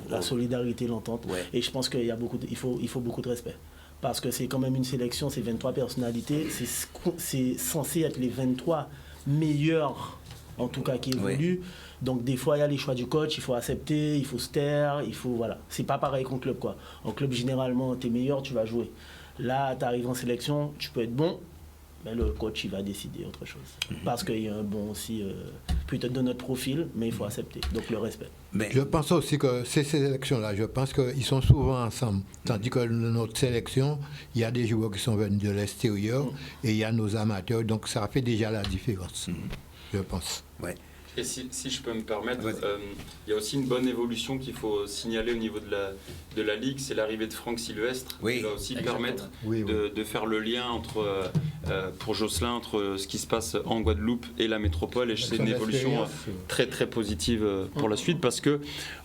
la solidarité, l'entente. Ouais. Et je pense qu'il y a il faut beaucoup de respect. Parce que c'est quand même une sélection, c'est 23 personnalités, c'est censé être les 23 meilleurs, en tout cas, qui évoluent. Ouais. Donc des fois, il y a les choix du coach, il faut accepter, il faut se taire, voilà. C'est pas pareil qu'en club, quoi. En club, généralement, tu es meilleur, tu vas jouer. Là, tu arrives en sélection, tu peux être bon, mais le coach, il va décider autre chose. Parce qu'il y a un bon aussi, peut-être de notre profil, mais il faut accepter. Donc le respect. Mais je pense aussi que ces sélections-là, je pense qu'ils sont souvent ensemble. Tandis que notre sélection, il y a des joueurs qui sont venus de l'extérieur et il y a nos amateurs. Donc ça fait déjà la différence, je pense. Ouais. Et si je peux me permettre, il y a aussi une bonne évolution qu'il faut signaler au niveau de la Ligue, c'est l'arrivée de Franck Sylvestre, qui va aussi permettre de faire le lien pour Jocelyn entre ce qui se passe en Guadeloupe et la métropole. Et c'est une évolution très très positive pour la suite, parce que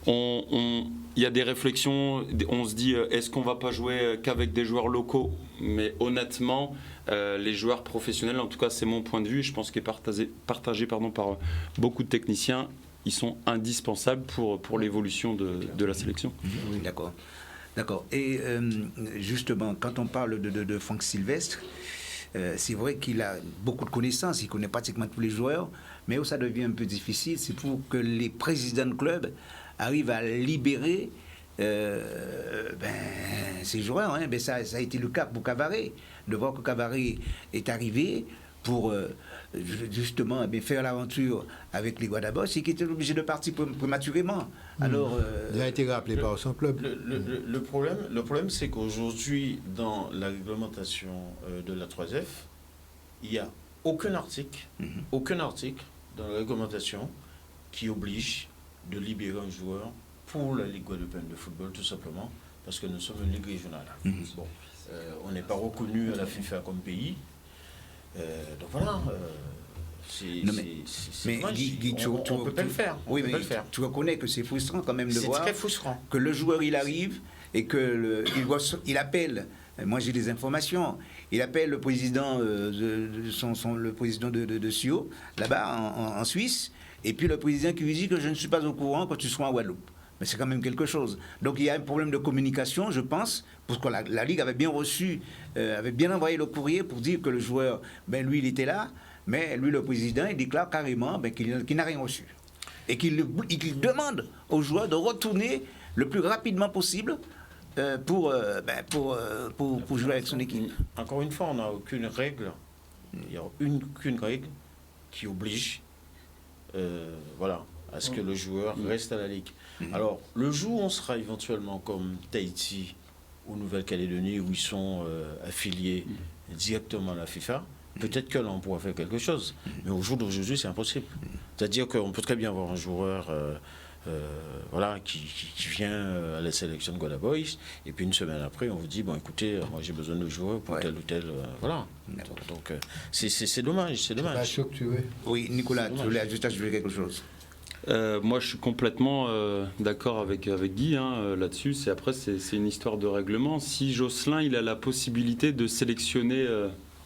il y a des réflexions, on se dit est-ce qu'on ne va pas jouer qu'avec des joueurs locaux? Mais honnêtement, les joueurs professionnels, en tout cas c'est mon point de vue, je pense qu'il est partagé par beaucoup de techniciens, ils sont indispensables pour l'évolution de la sélection. Oui, d'accord. Et justement, quand on parle de Franck Sylvestre, c'est vrai qu'il a beaucoup de connaissances, il connaît pratiquement tous les joueurs, mais où ça devient un peu difficile, c'est pour que les présidents de club arrivent à libérer ces joueurs. Hein. Ça a été le cas pour Cavaré, de voir que Cavaré est arrivé pour justement faire l'aventure avec les Guadabos et qui était obligé de partir prématurément. Alors, il a été rappelé par son club. Le problème, c'est qu'aujourd'hui, dans la réglementation de la 3F, il n'y a aucun article dans la réglementation qui oblige de libérer un joueur pour la Ligue guadeloupéenne de football, tout simplement, parce que nous sommes une ligue régionale. Bon, on n'est pas reconnu à la FIFA comme pays. Donc voilà, on peut pas le faire. Oui, mais tu reconnais que c'est frustrant quand même de voir que le joueur, il arrive et qu'il appelle. Moi, j'ai des informations. Il appelle le président le président de SIO, là-bas, en Suisse, et puis le président qui lui dit que je ne suis pas au courant quand tu seras en Guadeloupe. Mais c'est quand même quelque chose. Donc il y a un problème de communication, je pense, parce que la Ligue avait bien reçu, avait bien envoyé le courrier pour dire que le joueur, lui, il était là, mais lui, le président, il déclare carrément qu'il n'a rien reçu. Et qu'il demande aux joueurs de retourner le plus rapidement possible pour jouer avec son équipe. Encore une fois, on n'a aucune règle, il n'y a aucune règle qui oblige à ce que le joueur reste à la Ligue. Alors, le jour où on sera éventuellement comme Tahiti ou Nouvelle-Calédonie, où ils sont affiliés directement à la FIFA, peut-être que là, on pourra faire quelque chose. Mais au jour d'aujourd'hui, c'est impossible. C'est-à-dire qu'on peut très bien avoir un joueur qui vient à la sélection de Guada Boys, et puis une semaine après, on vous dit, bon, écoutez, moi j'ai besoin de joueurs pour tel ou tel... Donc, c'est dommage, c'est dommage. Pas structuré. Oui, Nicolas, tu voulais juste ajouter quelque chose? Moi, je suis complètement d'accord avec Guy là-dessus. C'est une histoire de règlement. Si Jocelyn, il a la possibilité de sélectionner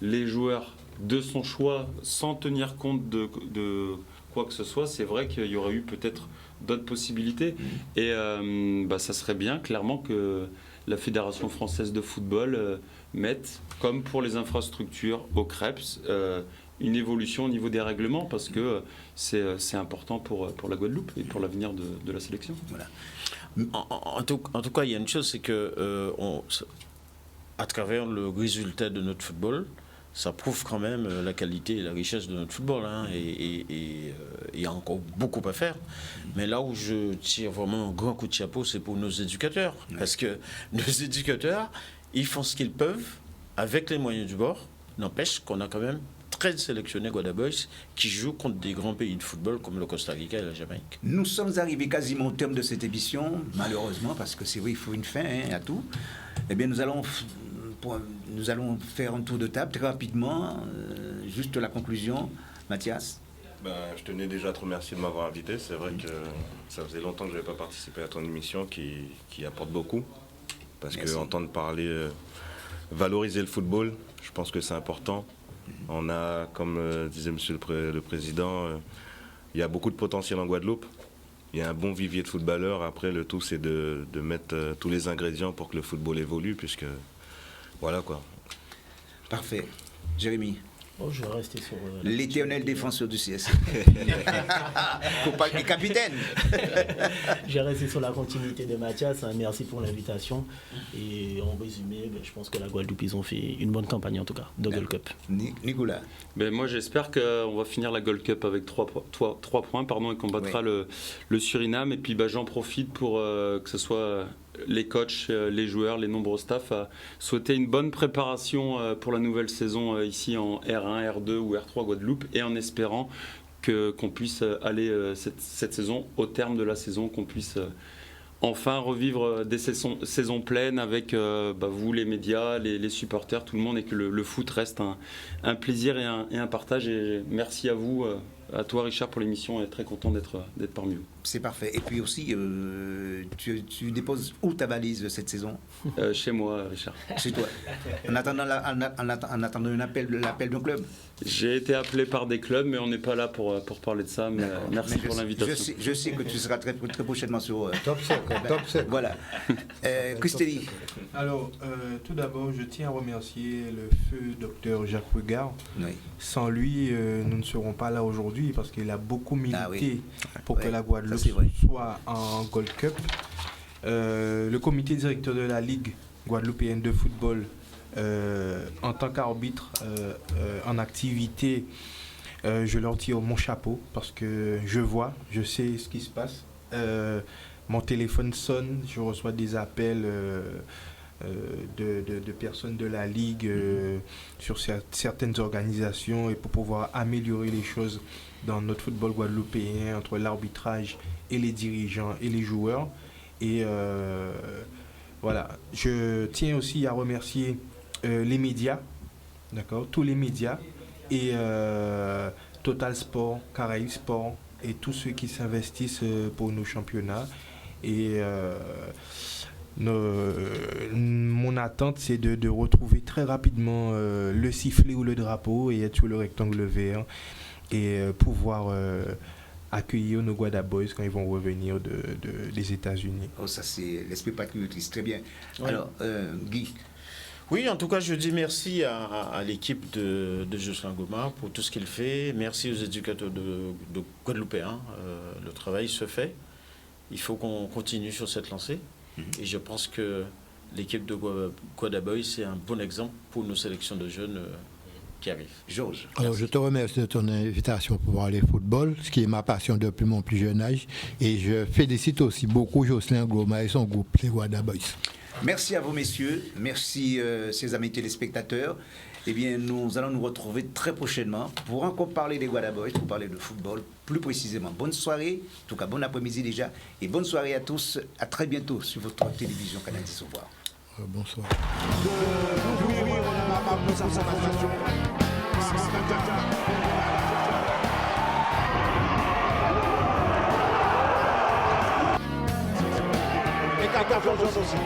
les joueurs de son choix sans tenir compte de quoi que ce soit, c'est vrai qu'il y aurait eu peut-être d'autres possibilités. Et ça serait bien, clairement, que la Fédération française de football mette, comme pour les infrastructures au CREPS, une évolution au niveau des règlements, parce que c'est important pour la Guadeloupe et pour l'avenir de la sélection. Voilà. En tout cas, il y a une chose, c'est que à travers le résultat de notre football, ça prouve quand même la qualité et la richesse de notre football. Et il y a encore beaucoup à faire. Mais là où je tire vraiment un grand coup de chapeau, c'est pour nos éducateurs. Parce que nos éducateurs, ils font ce qu'ils peuvent avec les moyens du bord. N'empêche qu'on a quand même 13 sélectionnés Guada Boys qui jouent contre des grands pays de football comme le Costa Rica et la Jamaïque. Nous sommes arrivés quasiment au terme de cette émission, malheureusement, parce que c'est vrai, il faut une fin à tout. Eh bien, nous allons faire un tour de table très rapidement. Juste la conclusion, Mathias. Je tenais déjà à te remercier de m'avoir invité. C'est vrai que ça faisait longtemps que je n'avais pas participé à ton émission qui apporte beaucoup. Parce qu'entendre parler, valoriser le football, je pense que c'est important. On a, comme disait monsieur le président, il y a beaucoup de potentiel en Guadeloupe. Il y a un bon vivier de footballeurs. Après, le tout, c'est de mettre tous les ingrédients pour que le football évolue, puisque voilà quoi. Parfait. Jérémy. Je vais rester sur... l'éternel défenseur du CS. Et capitaine. Je vais rester sur la continuité de Mathias. Merci pour l'invitation. Et en résumé, je pense que la Guadeloupe, ils ont fait une bonne campagne en tout cas, de Gold Cup. Nicolas. Moi, j'espère qu'on va finir la Gold Cup avec 3 points et qu'on battra le Suriname. Et puis j'en profite pour que ce soit les coachs, les joueurs, les nombreux staffs à souhaiter une bonne préparation pour la nouvelle saison ici en R1, R2 ou R3 Guadeloupe, et en espérant qu'on puisse aller cette saison, au terme de la saison, qu'on puisse enfin revivre des saisons pleines avec vous, les médias, les supporters, tout le monde, et que le foot reste un plaisir et un partage. Et merci à vous, à toi Richard, pour l'émission, et très content d'être parmi vous. C'est parfait. Et puis aussi, tu déposes où ta valise cette saison? Chez moi, Richard. Chez toi. En attendant l'appel d'un club. J'ai été appelé par des clubs, mais on n'est pas là pour parler de ça. Mais merci pour l'invitation. Je sais que tu seras très prochainement sur Top 7. Voilà. Christélie. Alors, tout d'abord, je tiens à remercier le feu docteur Jacques Regard. Oui. Sans lui, nous ne serons pas là aujourd'hui, parce qu'il a beaucoup milité pour que la Guadeloupe soit en Gold Cup. Le comité directeur de la Ligue guadeloupéenne de football, en tant qu'arbitre en activité, je leur tire mon chapeau, parce que je sais ce qui se passe. Mon téléphone sonne, je reçois des appels de personnes de la Ligue sur certaines organisations et pour pouvoir améliorer les choses dans notre football guadeloupéen entre l'arbitrage et les dirigeants et les joueurs. Et voilà, je tiens aussi à remercier les médias, d'accord, tous les médias et Total Sport, Caraïbes Sport et tous ceux qui s'investissent pour nos championnats. Et mon attente, c'est de retrouver très rapidement le sifflet ou le drapeau et être sur le rectangle vert et pouvoir accueillir nos Guada Boys quand ils vont revenir des États-Unis. Oh, ça c'est l'esprit patriotiste, très bien. Ouais. Alors, Guy. Oui, en tout cas, je dis merci à l'équipe de Jocelyn Goma pour tout ce qu'il fait. Merci aux éducateurs de Guadeloupéens. Le travail se fait. Il faut qu'on continue sur cette lancée. Et je pense que l'équipe de Guada Boys, c'est un bon exemple pour nos sélections de jeunes qui arrivent. Georges. Alors, je te remercie de ton invitation pour parler football, ce qui est ma passion depuis mon plus jeune âge. Et je félicite aussi beaucoup Jocelyn Goma et son groupe, les Guada Boys. Merci à vous, messieurs. Merci, ses amis téléspectateurs. Eh bien, nous allons nous retrouver très prochainement pour encore parler des Guada Boys, pour parler de football plus précisément. Bonne soirée, en tout cas bon après-midi déjà, et bonne soirée à tous. À très bientôt sur votre télévision Canal 10. Au revoir. Bonsoir. Et 14 aussi.